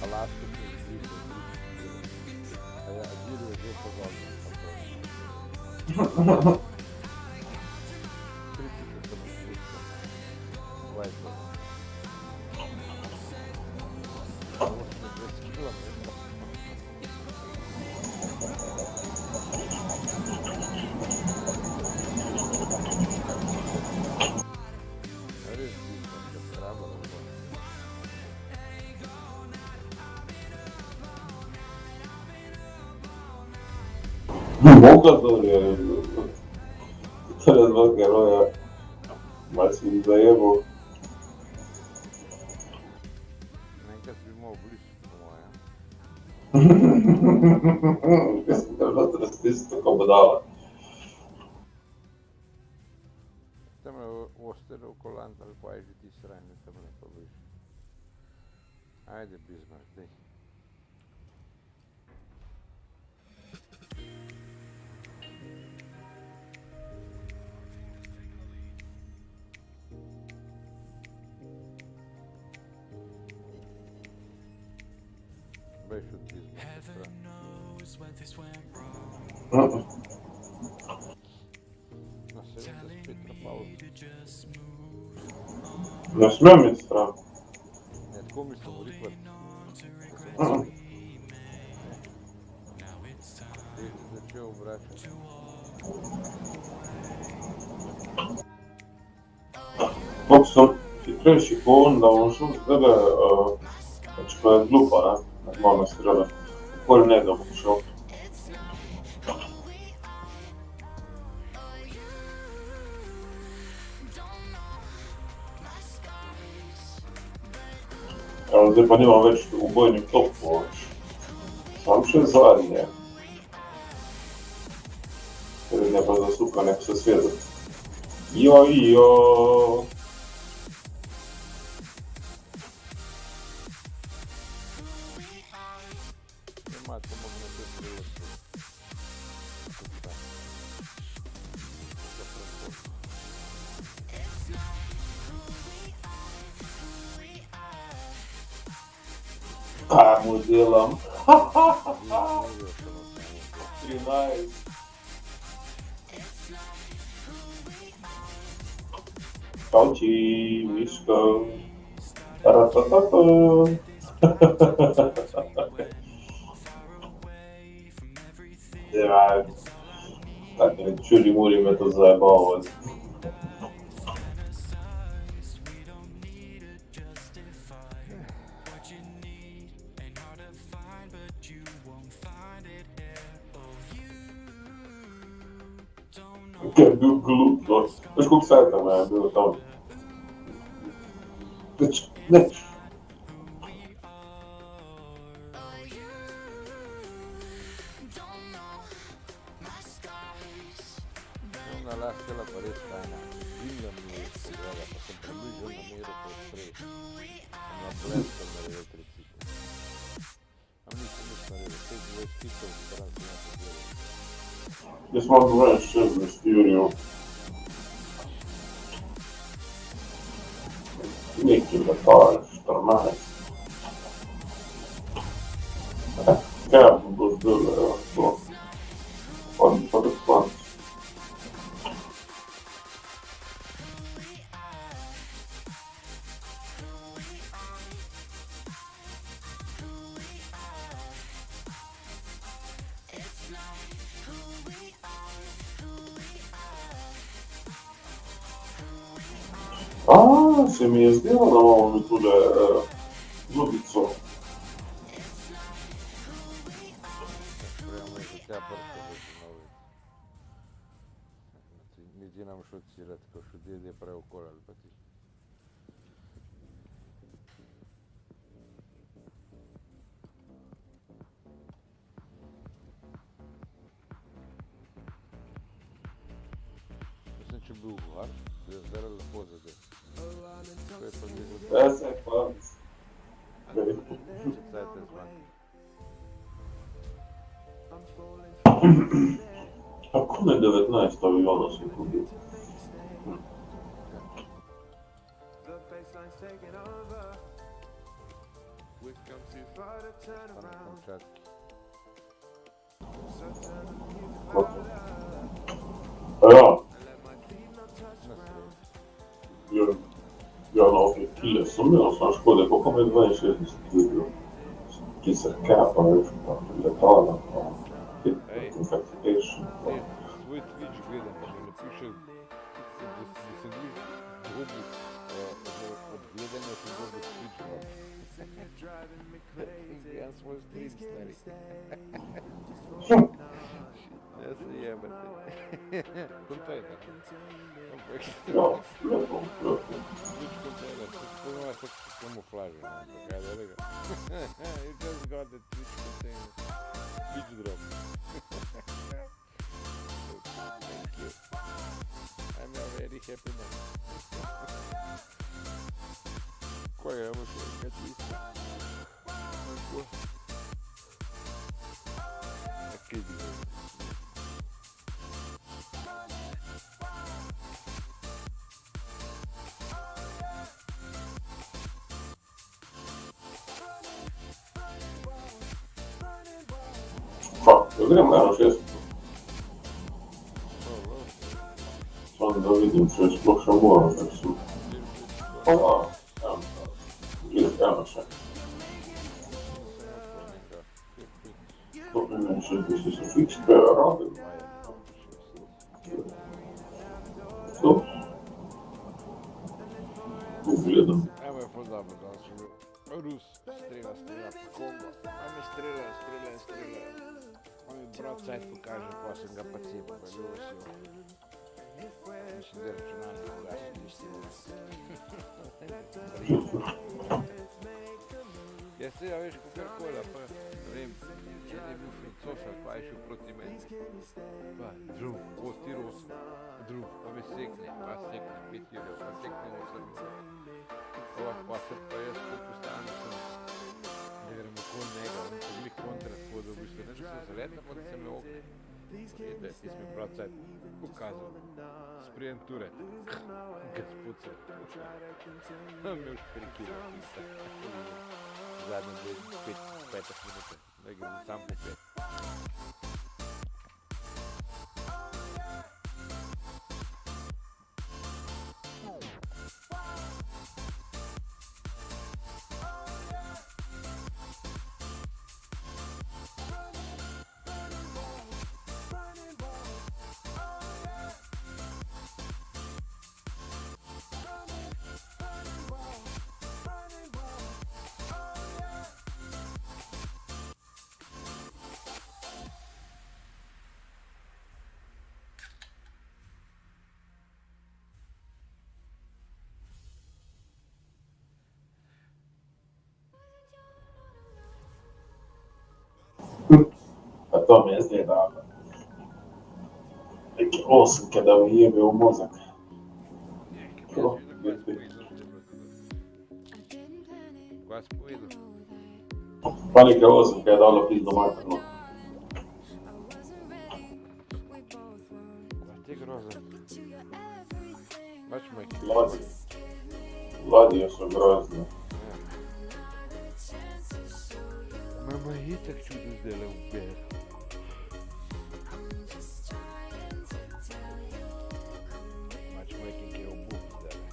Alaska is blizu. A ja Giru je bio pogodan sa to. Kritika sam otpustio. Leto. Ovo smo 10 kilometra. Res bitno kad treba da to. Mogador je... Tada dva heroja. Malo si ih zajebao. Nekad bi imao blizu po moja. Mislim da je isto kao budala. Tamo je ostero kolant, ali pojdi ti sranje tamo ne pobliže. Ajde Bismarck, dej. Beš od Bismarcka strane. Na 75 na pauzu. Ne smijem biti stran. Ne, tko mi sam urikvat? Ti začeo vraćati. Kako sam ti previše ko onda on šao s tebe, znači koja je glupa, ne? Malo me strele. Koji ne da pokušao. Ali zdaj pa nimam več ubojnih topov, sam še zadnje. Ker ne pa zasuka nek se sveda. Jo. Nema, to mogu na te prilike. Kaj mu delam? 13. Kauči, Miško. Taratata. Ja, tak ne čuli muri me to zajebalo. Kaj je bil glup, no. Veš koliko sajta me je bilo tam? Neč. una lasciala per strana. Dillo mi guarda, fa sempre lui giorno nero per tre. Una blesta dell'elettricità. A me mi sembra che se vuoi scritto sarà insegnato a dire. Gdje smo odvršili v Stiriju. Neki letal, 14. Kaj bo zdaj, to? Pa da kvanc. A, se mi je zdelo, da imamo mi tule Ljubico. Speriamo che sia aperto questo nuovo. Niti nam šel cirat, ko še dede prav okolali pa ti. Mislim, če bi bil gor, je zdaj lepo zadel. To je pa nekaj Ja, se kvanc. cajta zmanj. Kako ne 19 aviona si kubil? The baseline's taking over. We've come too far to turn Tam around. končatki. So turn the music Kako? louder Ja, and let my feet not touch Na ground. sredi. ja na ovih kile sem imel, sam škode, koliko mi je 62 kubil. Ki se kapa, veš, pa letala, pa Ej. infectation. Ne, svoj Twitch gledam, pa mi napiše, da sem bil dobil, od gledanja sem dobil Twitch drop. In gledam svoj stream, stari. Ja se jebate. Kontejner. Ja, lepo, lepo. Twitch kontejner, to ima tako kamuflažo, ne, pa kaj da ga. You just got the Twitch container. Twitch drop. Thank you. I'm a very happy man. Qual é, você? Que triste. Aquele. Pa, da gremo eno šest. Samo da vidim, če sploh še moram, ker sem... Eno še. To bi meni še, da si se fiks peva radim. To. Ugledam. Evo je pozabno, da sem bil. Rus, strela, pa kombo. A me streljajo. On mi brat sajt pokaže, pa sem ga pa cepil, pa je bil vesel. Mislim, da je računalnik ugasil, Ja se, ja veš, kakorkoli, pa ne vem, če je bil francosa, pa je šel proti meni. Pa, drug, ti Rus, drug, pa me sekne, 5 jurjev, pa sekne na Srbijo. Pa se pa jaz popostavim, da gremo okoli njega, on pa glih kontra, tako da v bistvu ne, da sem zaletna, pa da se me ogne. Ede, ti si mi prav cajt pokazal, sprijem ture, ga spucal. Me už prikira, zadnje 5 minute, da gremo sam po 5. A to mi je zdaj dobro. Neki osim kada mi jebe u mozak. Neke, Oh, baš vidim koja je spojidu te brate. Koja je spojidu? Pa neka osim kada je dala pizdu maternu. Koja ti groza? Matchmaking. Vladi. Vladi su grozni. Mama je itak čudo zdjela u bjer. Matchmaking je u buk zdjela.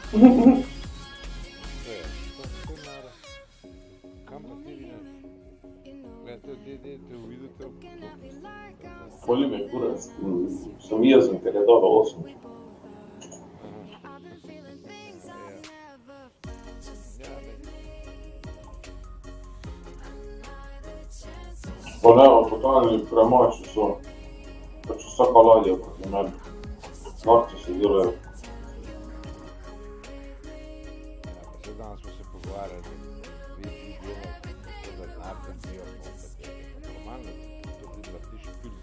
6-1-8. Boli me kurac. Sam jezan kad je dala osam. Pa nema, potonili premači su. Pa ću svaka ladija protiv mene. Narci se djelaju. Sad danas smo se pogovarali, vi bilo da znate bio opet je normalno, to ti da tiš film,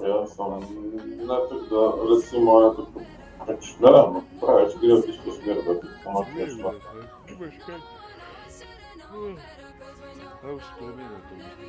Ja sam, da recimo, eto, već gledamo, pravi će gledati isto smjer da ti pomoći nešto. Imaš kaj? Evo se preminuo to mislim.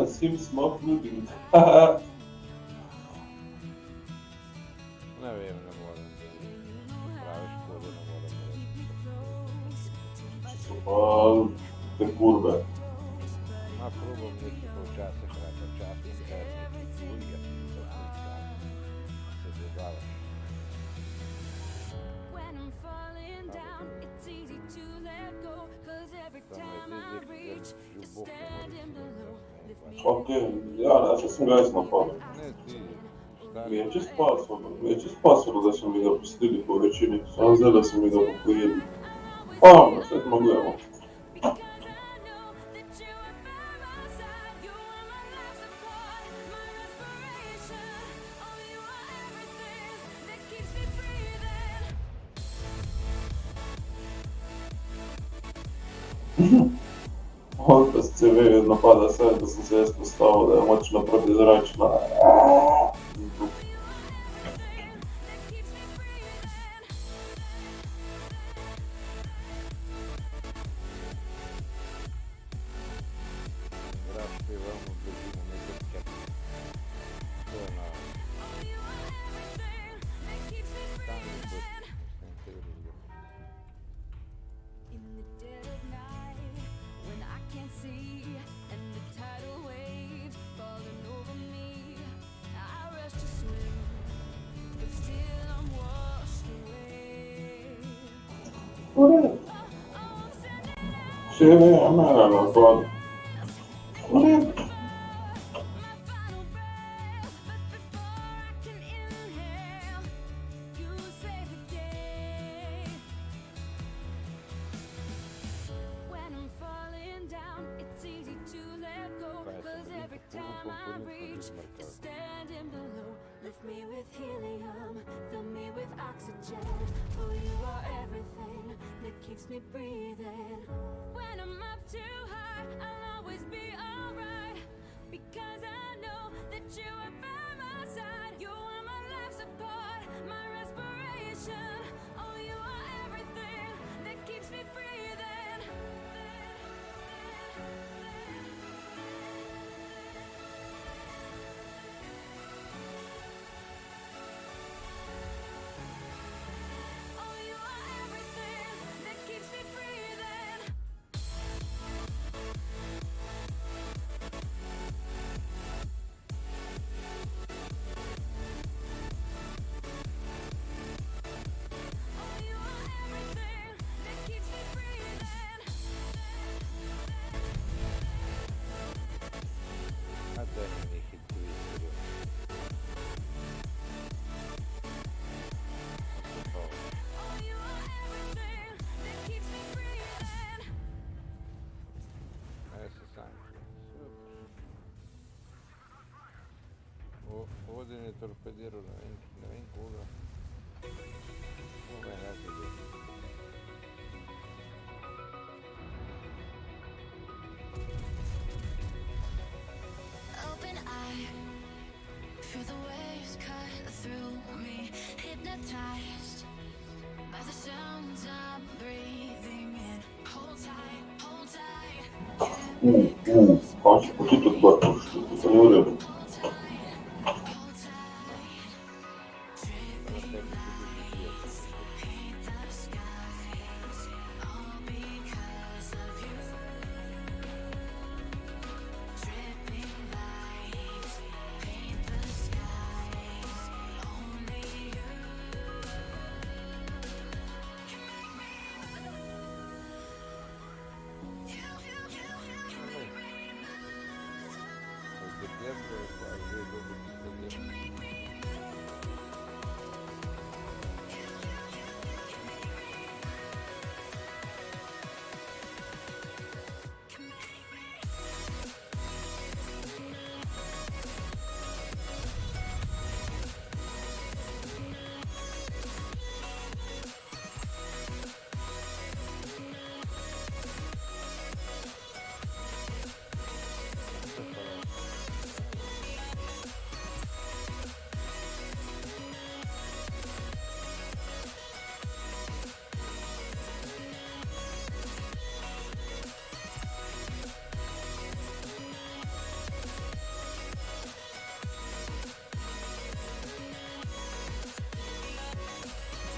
Sims not looting. Ne vem, ne morem. Prave škode ne morem reči. Pa te kurve. Ma probam neki pa včasih rata časih, neki drugega se dodavaš. When I'm falling down, it's easy to let go. 'Cause every time I reach, you're standing below. Lift me Ok, ja, znači sam ga jasno napao. Ne ti, stari. Mi je čist pasalo da su mi ga pustili po većini, samo zelo da su mi ga pokojili. Pa, sve smo gledamo. because I know that you are by my side. You are my life support, my respiration. Oh, you are everything that keeps me breathing. Onda s CV napada sve da sam se postavio da je moćna protizračna. Igraš ti veoma blizinu nekog kepa. To je na stani put, mislim, te razgleda. In the dead of night, when I can't see, and the tidal waves falling over me, I rush to swim, but still I'm washed away. CV je mene napada. My final breath, but before I can inhale, you save the day. When I'm falling down, it's easy to let go, 'cause every time I reach to standing below, lift me with helium, fill me with oxygen, for you are everything that keeps me breathing. When I'm up too high, I'll always be alright, because I know that you are by my side. You are my life support, my respiration. Oh, you are everything that keeps me breathing. Oh, you are everything that keeps me breathing. Oh, you are everything that keeps me breathing. А дай мне хит твиттеру. Oh, you are everything that keeps me breathing. Essa sangue. Ovdje je torpedirao, ne vem koga. Ovo je razlije. Open eye, feel the waves cut through me, hypnotized by the sounds I'm breathing in. Hold tight, hold tight. Kaç kutu tut bakmış. Ne oluyor? Hold tight, hold tight. Dripping lights paint the skies, all because of you. Dripping lights paint the skies, only you can make me Декембр, каждый год декембр.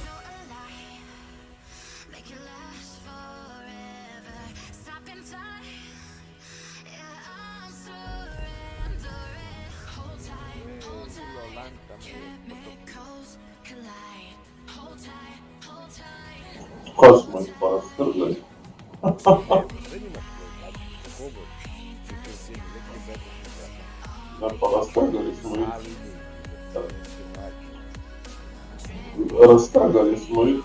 feel alive, make it last forever. Stop in time, yeah, I'm surrendering. Hold tight, hold tight. Chemicals collide. Hold tight, hold tight. Kaç maç parası? Занимаешь такого, ты Ne parası moich. А, Roztargali z moich.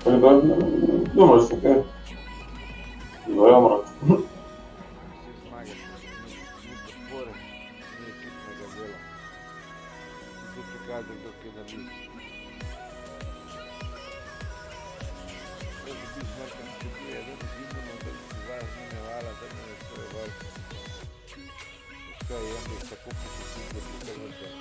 Когда думаешь, такая. Ну, я мрак. Все знают, что мы поспорим, не экипного дела. Теперь каждый, кто киновик. i onda ih sakupiti svugdje po Hrvatskoj.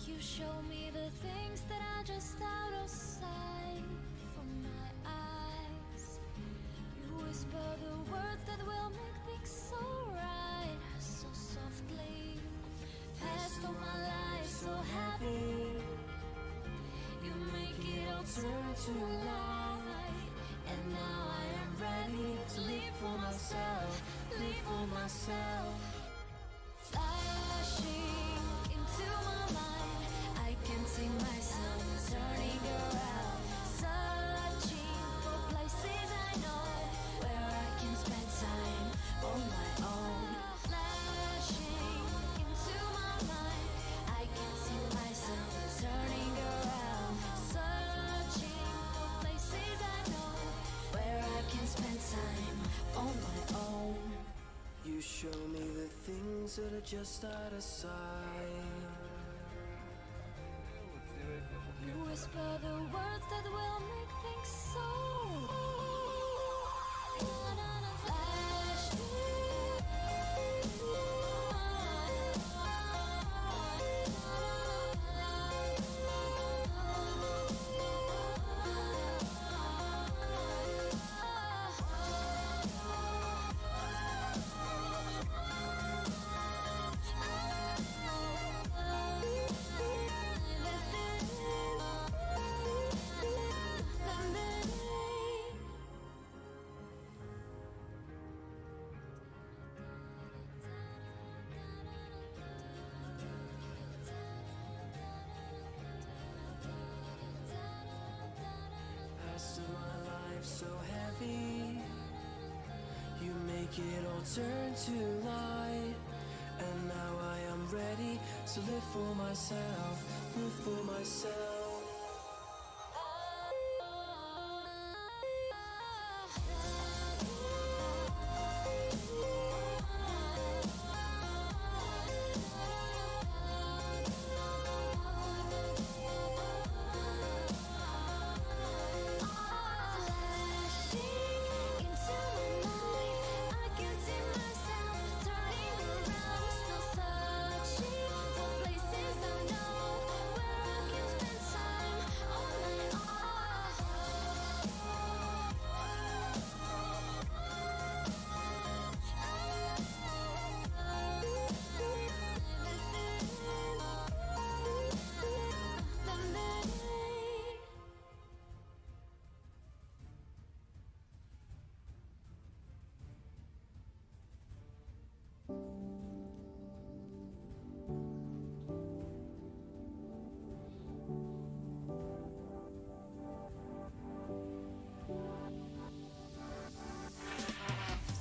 You show me the things that are just out of sight from my eyes. You whisper the words that will make things so right, so softly. Past all my life so heavy. You make it all turn to light, and now I am ready to live for myself, live for myself. Flashing into my mind, I can see myself turning around, searching for places I know where I can spend time on my own. Flashing into my mind, I can see myself turning around, searching for places I know where I can spend time on my own. You show me the things that are just out of sight. You whisper the words that will make things so. Past of my life so heavy. You make it all turn to light, and now I am ready to live for myself, live for myself.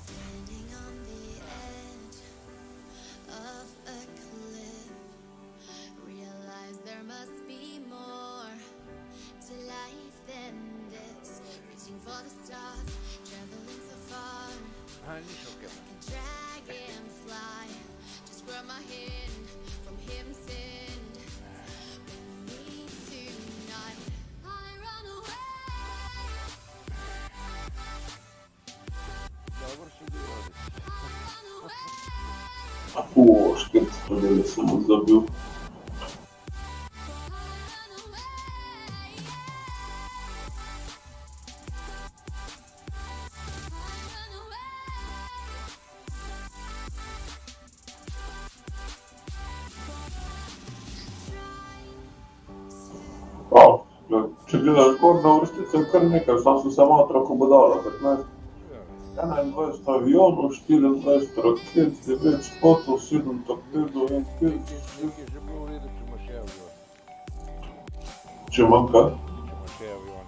Standing on the edge of a cliff, realize there must be more to life than this. Reaching for the stars, traveling so far, Nišao like a dragonfly. Just grab my hand from heaven's send. With me tonight, I run away. Dobro su bilo. O, špet, da sem mu zabil. Če gledaš gornjo vrstico, je kar nekaj, sam sem se malo ko bodala, 15, 21 avionov, 24 raket, 9 spotov, 7 torpedov, 1 pilc. Nekaj že bilo v redu, če imaš še avion. Če manjka? Če imaš še avion.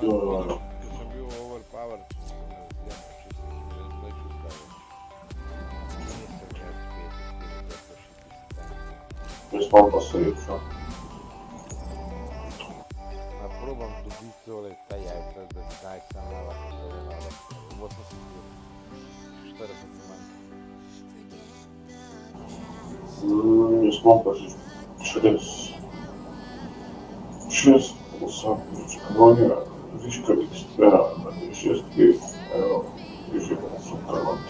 Jo. Če sem bil overpowered, sem se ne vzjem, če sem že zdaj čustavil. Nisem več 5, 4, 5, 6, 7. Jaz imam pa srečo. Probam dobiti tole, ta jajca, da zdaj sem lahko zelo. 80 ur, 40 manj. Jaz imam pa že 6, 8, čekanje, viška ekspera, 6 kg, evo, je že pa super od.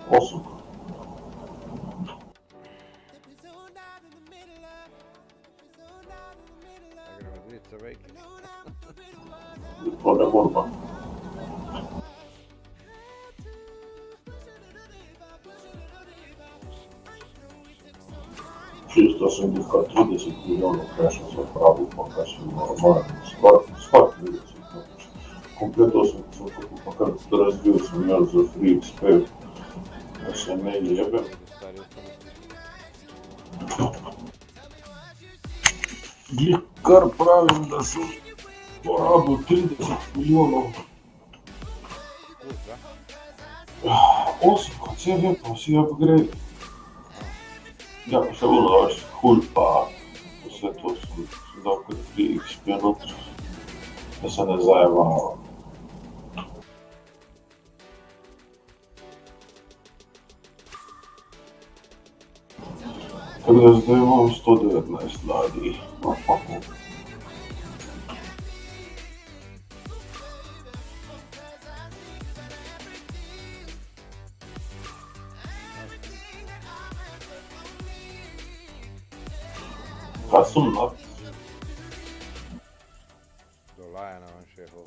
Osem. Gremo dve cevejke. To ne moramo. Čisto sem bil kar 30 milijonov cache zapravil, pa kaj sem normalen, skoraj 30. Komplet 8, pa kar razvil sem imel za free XP, da se ne jebe. Glih kar pravim, da sem porabil 30 milijonov. 8 kot CV, pa vsi upgrade. Ja, pa še bilo več hul, pa vse to sem dal kar free XP noter, da se ne zajebavam. Tako da zdaj imam 119 ladij. Kaj sem nad? Do Liona vam šefu.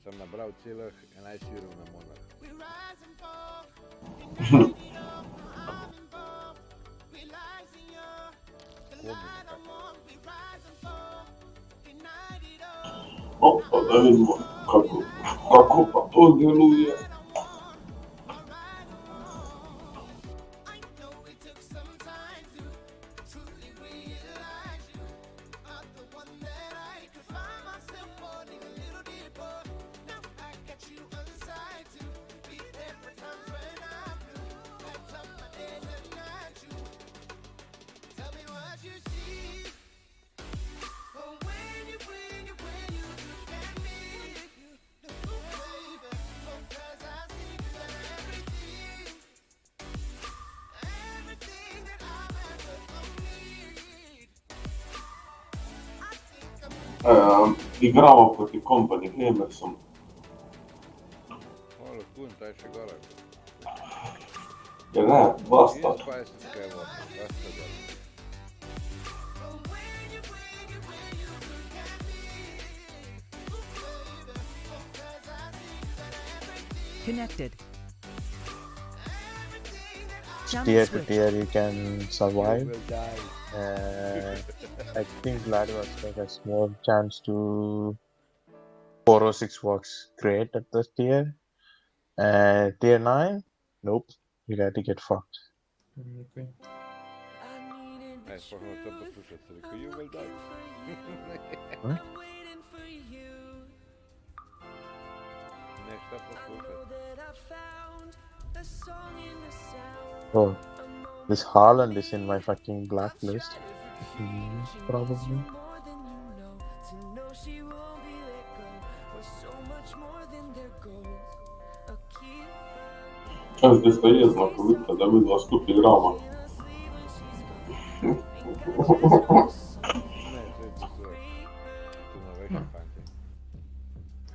Sem nabral celih 11 urov na Monarch. Pa da vidimo, kako pa to deluje. Igramo proti kompani Gamersom. Malo tunta še gore. Ja näed, vastad. Inspice'id käivad vastadel. Connected. Channel Tier to switched. tier you can You survive. will die. I think Vladivostok has more chance to 406 works great at this tier. Tier 9, nope, you got to get fucked. Okay. Next one will jump to shit, so you will die. Huh? Next up was bullshit. Oh, this Haaland is in my fucking blacklist. Probably. Сейчас бесполезно привык, когда мы два штуки игрamo. Ne, to jest innovation fancy.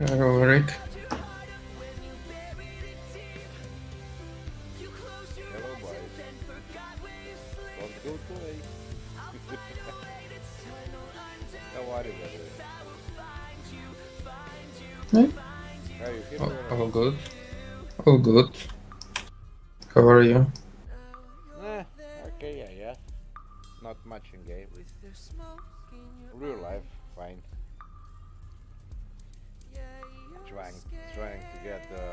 Alright. Hello, boys. Don't go too late. How are you, brother? Hey. Are you here? All good. All good. How are you? Okay, yeah. Not much in game. Real life, fine. Trying to get the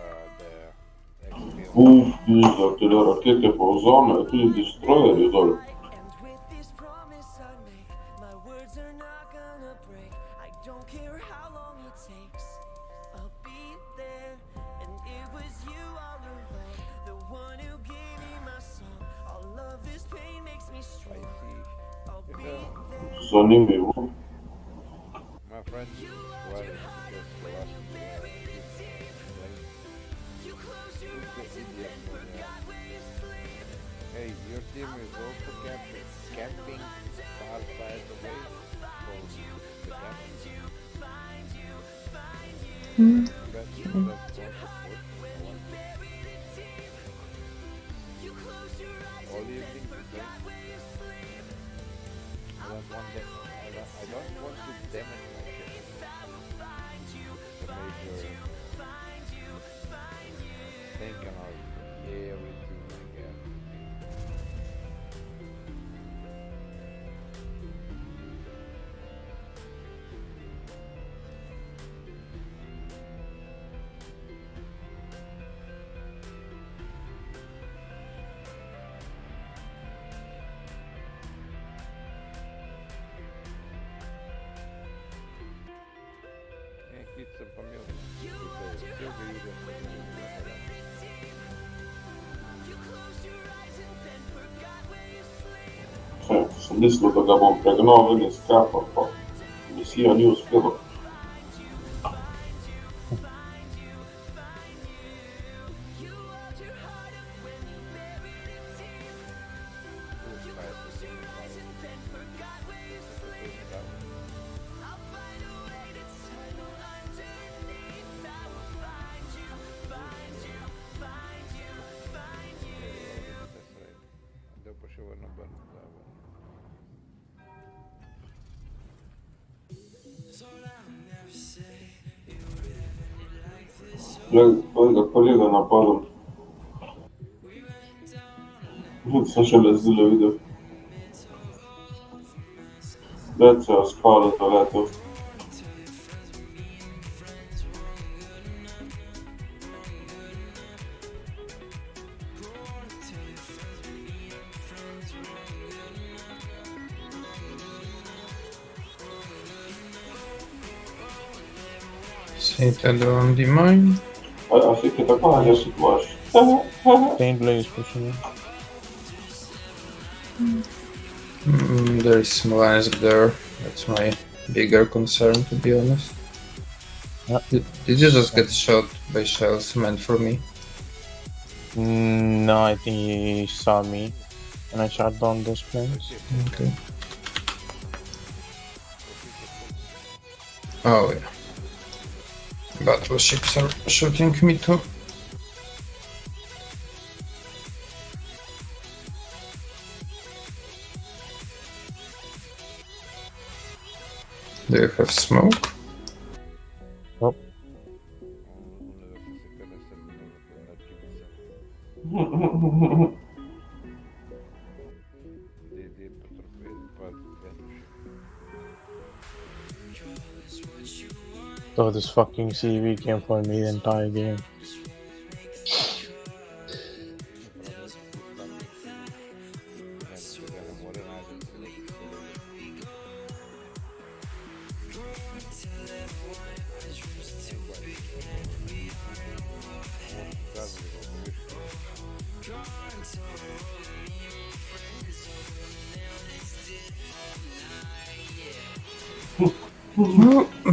experience. Уф, пизда, ты ракеты ползана, и ты дестроер, идоль. Zanimljivo. My friend is worried because the last Hey, your team is also camping far away from the camp. That's one support. All you think to say? I don't want to damage my ship. The major thinking of everything I get. Hit some familiar. Sam mislil, da ga bom pregnal ven iz kapa, pa misija ni uspela. Kolega napadam. Sam šele zdaj videl. Več se je spalo to leto. Sit on the mine. A fica tako na si tvoš. Paint blade is pushing in. There is Smolensk there. That's my bigger concern, to be honest. Yeah. Did you just get shot by shells meant for me? No, I think he saw me and I shot down those planes. Okay. Oh yeah. Battleships are shooting me too. Do you have smoke? Nope. So this fucking CV came for me the entire game.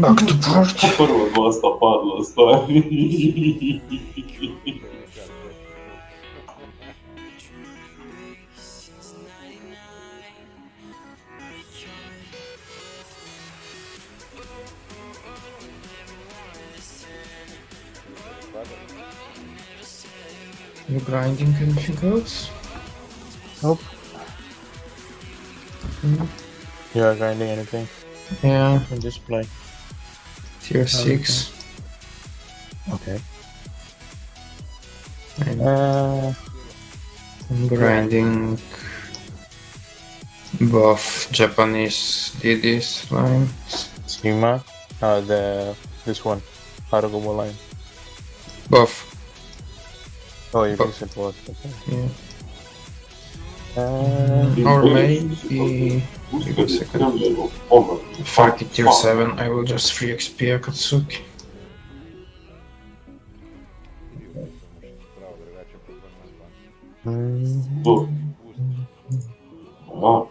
Back to port. Prvo dosta padlo stvari. You grinding anything else? Nope. You are grinding anything? Yeah, In this play. tier 6. Okay. I'm grinding buff Japanese DD's line. Schema? This one. Harugumo line. Buff, Oh, you But- can set what? Okay. yeah. Or maybe give a second. Fight at tier 7, I will just free XP Akatsuki. To. Ja.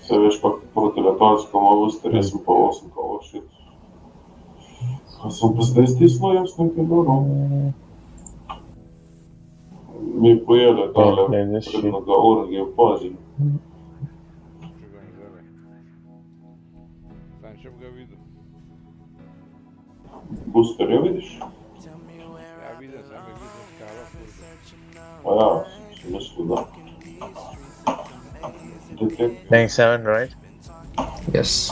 Se veš pa proti letalskemu avstriji sem pa 8 kao shit. Kaj sem pa zdaj stisnil jaz nekaj dobro? Mi pojele tale play this shit. prednoga orgije, pazi. Sam čem ga vidim. Boosterja vidiš? Ja vidim, sam je vidim skala kurda. Pa ja, sem mislil da. Detect. Playing 7, right? Yes.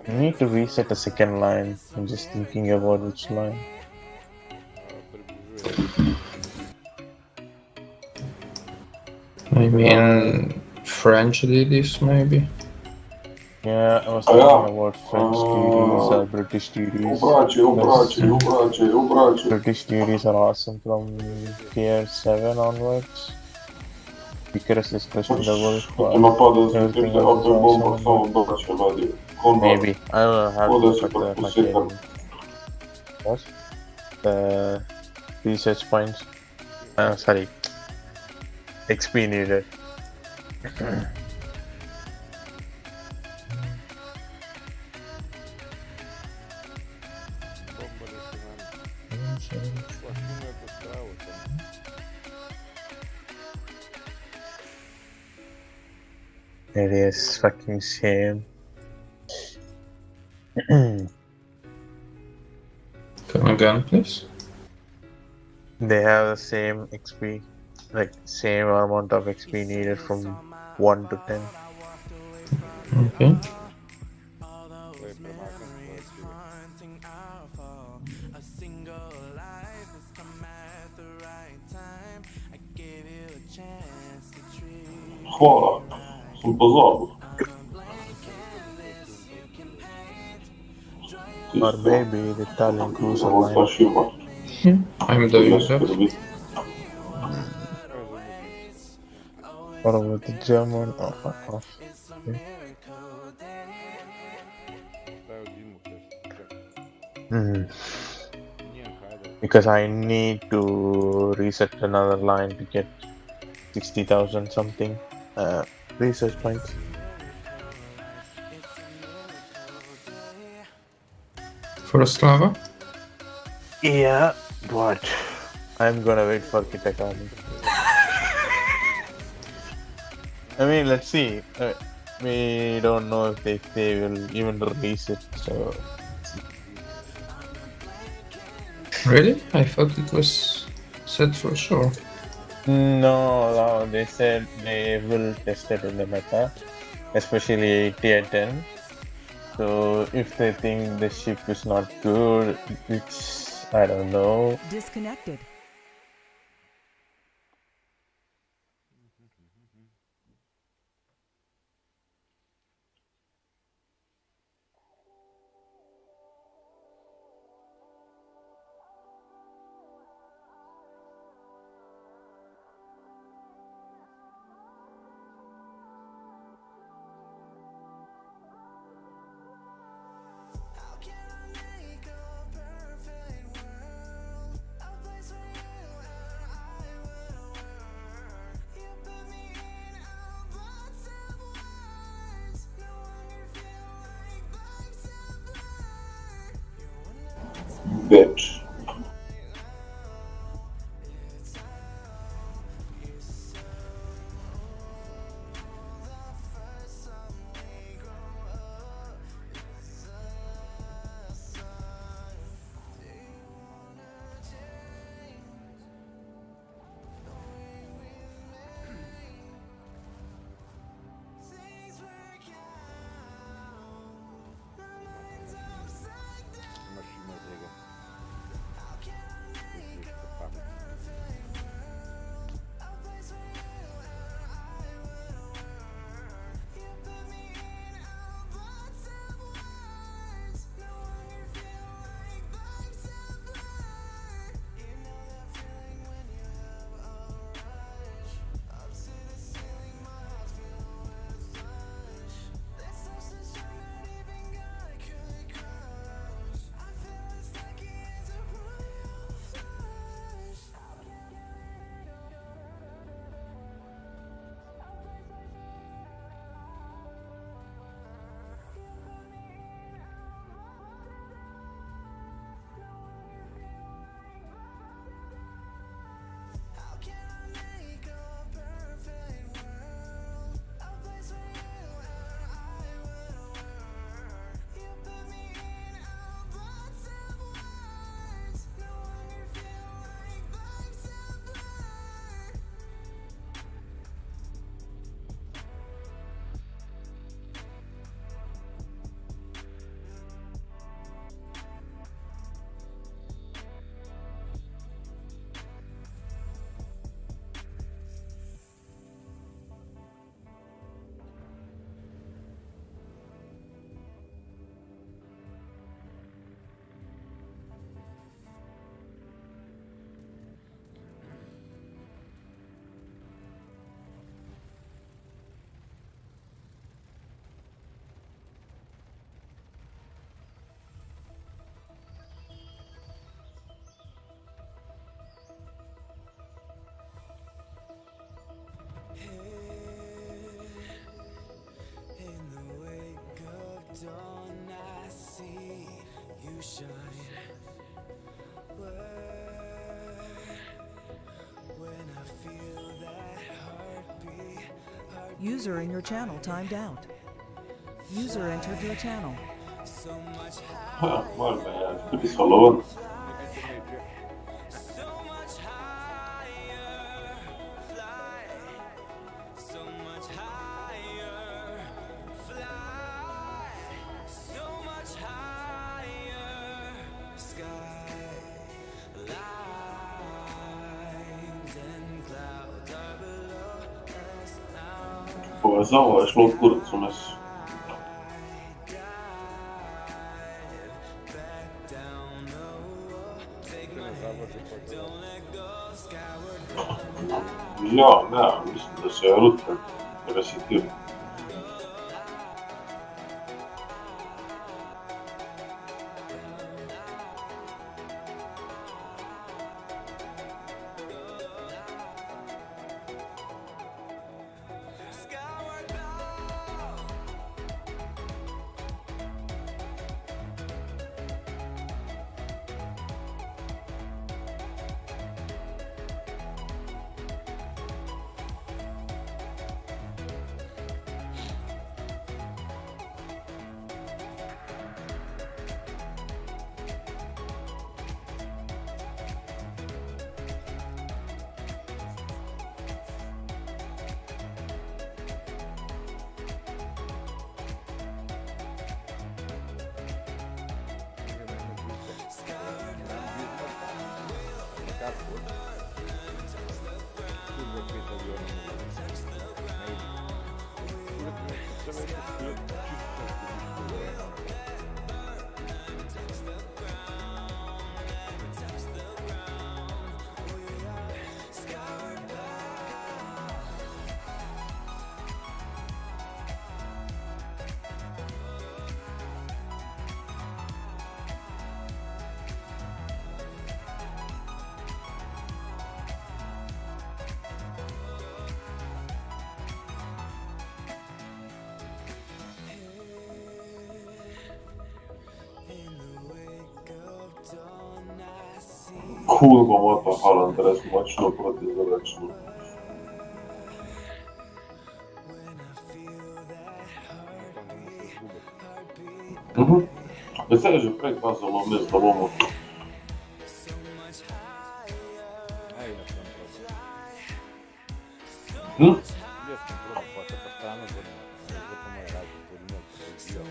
I need to reset a second line. I'm just thinking about which line. I mean, French DD's maybe. Yeah, I was thinking about French duties or British duties. Obračaj. British duties are awesome from tier 7 onwards. Because it's questionable. Ti napada z Everything tem else is bombo, awesome. samo obračaj vadi. Konrad. Maybe. I will have Ovo da to se look pa at the posekam. fucking... What? The research points. Sorry. XP needed. Bomba da se nam. Plašino je po stravu tam. It is fucking shame. Come again, please. They have the same XP, like same amount of XP needed from 1 to 10. Okay. To je premakan svoje cilje. Hvala, sem pozabil. Or maybe the Italian cruiser Samo ta line. šiva. I'm doing Ne that. skrbi. What about the German? Oh, fuck off. Daj od zimu test. Mhm. Nijem, hajde. Because I need to reset another line to get 60,000 something. research points. For Slava? Yeah, but I'm gonna wait for Kitakami. I mean, let's see. We don't know if they will even release it. So Really? I thought it was set for sure. no, they said they will test it in the meta, especially tier 10. So if they think the ship is not good, which I don't know. Disconnected. How can I make a perfect world? A place for you and I will work. You put me in a box of words. No longer feel like life's a blur. Bitch. Things work out. My mind's upside down. Machine zeggen. How can I make Dit a is de perfect world? A place for you and I will work. You put me in a box of words. No longer feel like life's a blur. You know that feeling when you have a rush. Up to the ceiling, my heart's filled with flush. Let's touch the string that even God could crush. I feel as lucky as a royal flush. How can I make a perfect world? A place for you and I will work. You put me in a box of words. No longer feel like life's a blur. In the wake of dawn, I see you shine. Where, when I feel that heartbeat, User in your channel timed out. User entered your channel. so much Var be ya. Bir salon. so much higher, fly, so much higher, fly, so much higher, sky, lines and clouds are below us now. Показала, шло курицу нас. Ja, ne, mislim da se router resetira. Skyward Kurva mata Haaland teraz moćno protivzračno. Da se že prej kazalo mesto bomo. Ajde da sam probao. Hm? Bio sam probao, pa to po stranu godinu. Zato moje razlog godinu koji bio.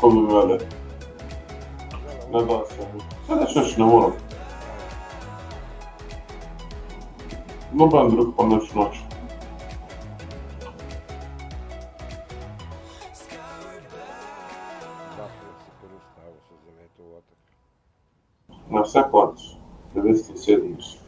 Ko bi mene. Ne da se. Sada još ne moram. Noben drug pa neću noći. Na sekund. 97 su.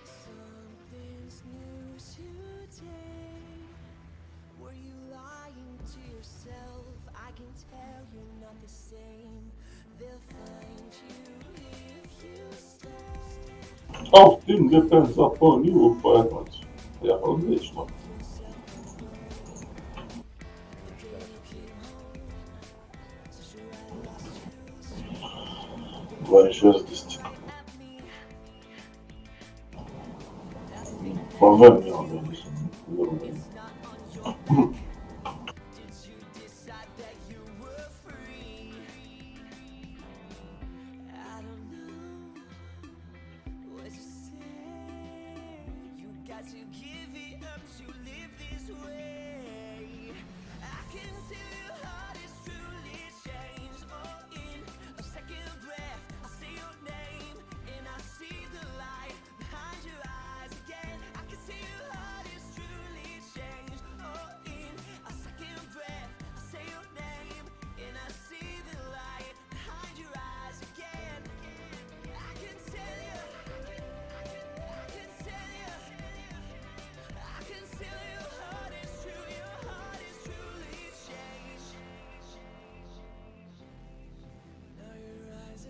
Something's new today. Were you lying to yourself? I can tell you're not the same. They'll find you if you stay. Allting depends upon you forever. Ja, odlično. Dvadeset. Pa vem ja da nisam dobro.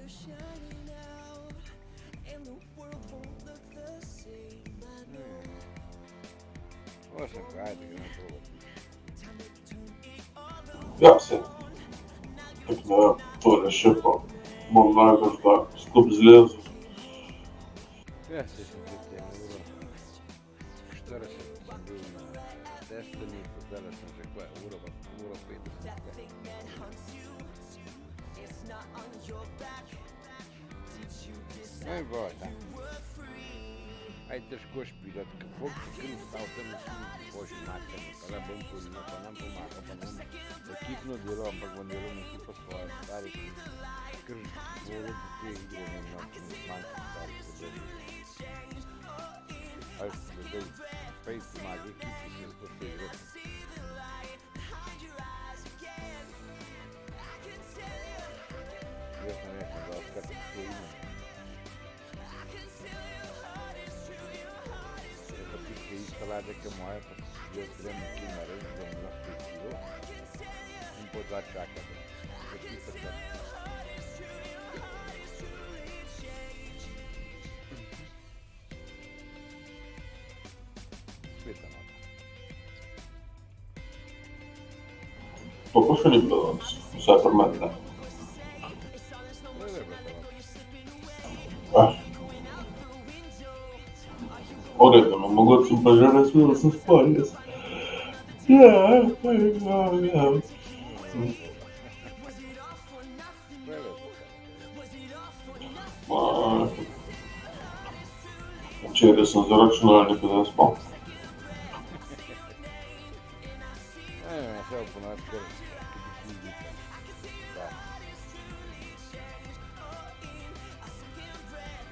Shining out, and the world won't look the same. I know. Ovo sam kaj, ajde ga ne probati. Ja se. Tak ne vem, to je še pa. Imam najbolj da skup zlezu. Ja se sam te uro. 40 sam bil na Destiny, zdaj sam že koja, uro 50. Aj boj, tam. Aj težko špilat, kako ti stal tam na sumi, božji mater, pa da bom polino, pa nam pomaga, pa nam ekipno delo, ampak bom delo neki po svoje, stari, ker volil do te igre, ne manjka stari, aj zdaj, pej pomaga ekipi, se to te igre. Jaz ne vem, da odkrat tako imam. Salada que moja, pa jaz grem nekje na res, da mi lahko izbilo in po 2 čakate. Spet enako. Sto finendo, mi sa per me. Ho detto, non mi gosto un piacere solo su spoglie. Ma c'è sono zaračunali kada smo. Ne, sve u ponačker, knjižica. Da.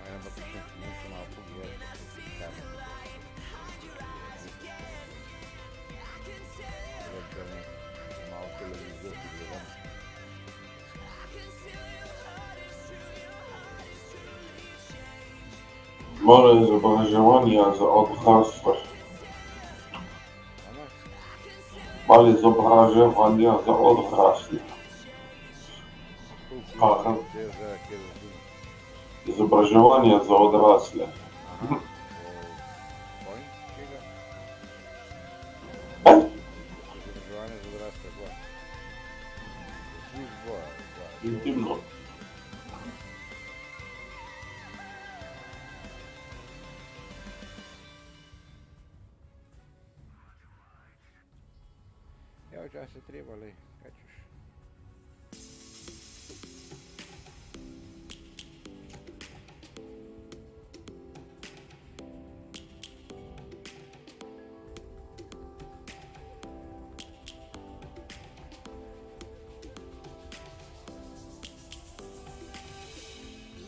Ja pa pišem knjižicu malo pogledati, pa se tamo. Malo televizor gledam. Malo izobraževanja za odrasle. Malo izobraževanja za odrasle. Aha. Izobraževanja za odrasle. Kojim? Čega? Izobraževanje za odrasle, boja. Svih boja, da. Intimno. Ja, včasih je treba, lej, kaj češ.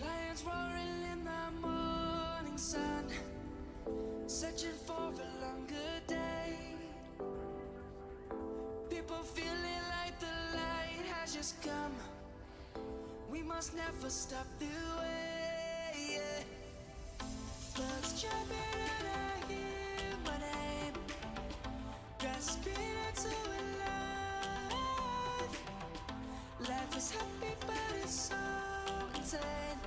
Lions roaring in the morning sun, searching for a longer day. People feeling like the light has just come. We must never stop the way. Yeah. Birds jumping and I hear my name, grasping into a life. Life is happy but it's so insane.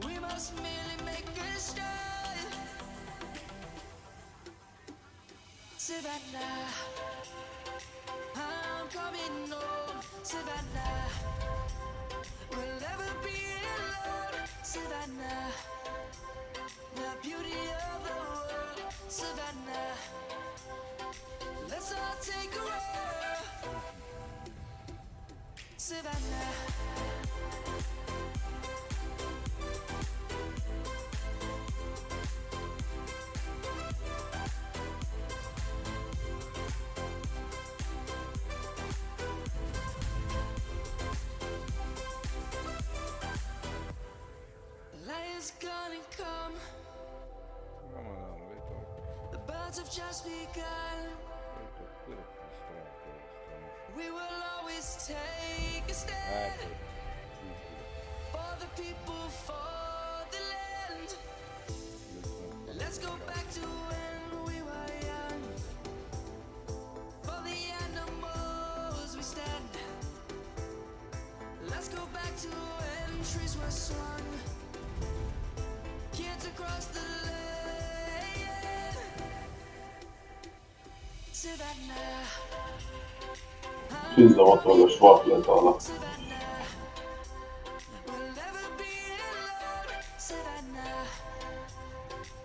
We must merely make a start. Savannah, I'm coming home. Savannah, we'll never be alone. Savannah, the beauty of the world. Savannah, let's all take a roll. Savannah. Lion's gonna come. Vamo da un letto. The birds have just begun. We will always take a stand for the people, for the land. Let's go back to when we were young. For the animals we stand. Let's go back to when trees were swung. Kids across the land. Savannah. Pizza molto lo schwapplet alla. Savannah, we'll never be alone. Savannah,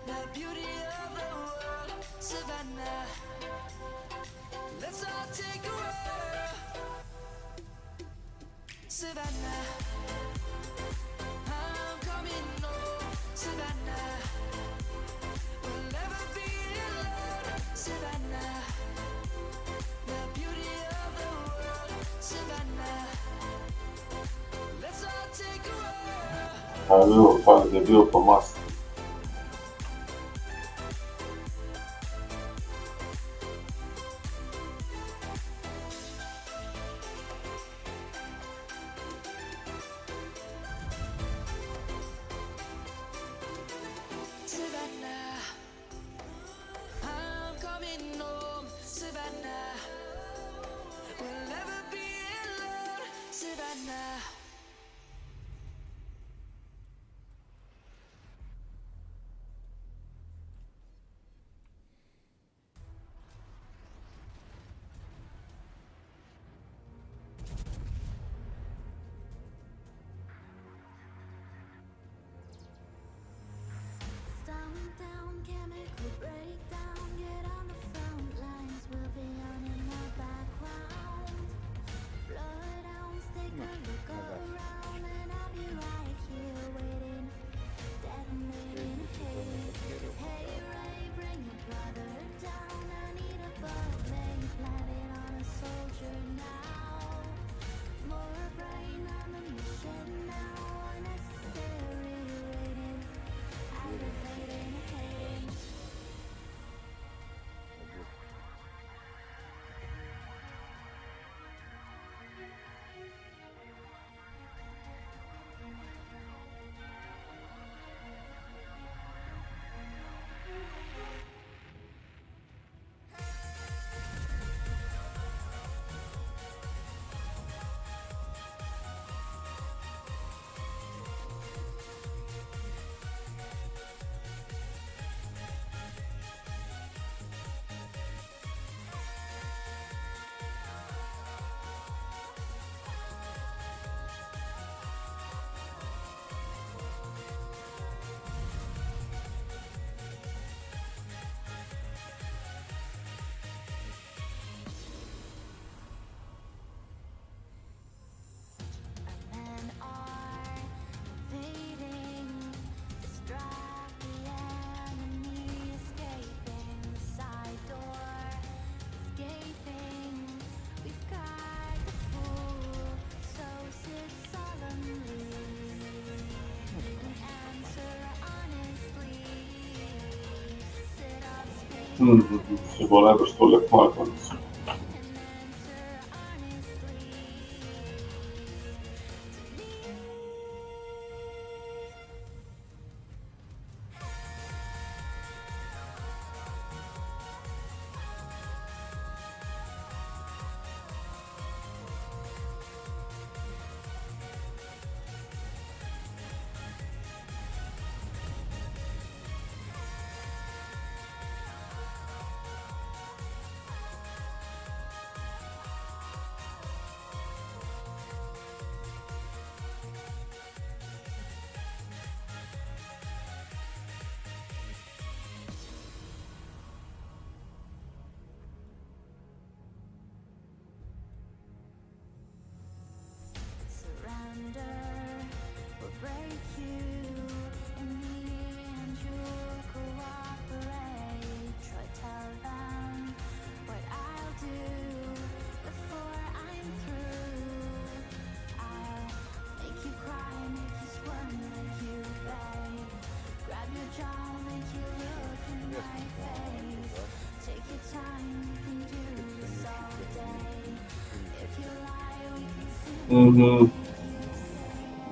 the beauty of the world. Savannah, let's all take a roll. Savannah, I'm coming home. Savannah, we'll never be alone. Savannah, the beauty of the world. Savannah, let's all take a roll. Avevo fatto debut con Master. Savannah, I'm coming home. Savannah, we'll never be alone. Savannah. chemical breakdown. Get on the front lines, we'll be on in the background. Bloodhounds, take a look around, and I'll be right here waiting, detonating, hating. Hey Ray, bring your brother down. I need a buffet planted on a soldier now. More brain on the mission now. Unnecessary waiting, aggravating, hating. Men are fading, distract the enemy, escaping the side door, escaping. We've got the fool, so sit solemnly and answer honestly. Sit up straight Se vuole pistolle qua, quando and answer honestly. Surrender will break you. In the end, you'll cooperate. Try tell them what I'll do before I'm through. I'll make you cry, make you squirm, make you beg. Grab your jaw, make you look in my face. Take your time, we can do this all day. If you lie, we can Mhm.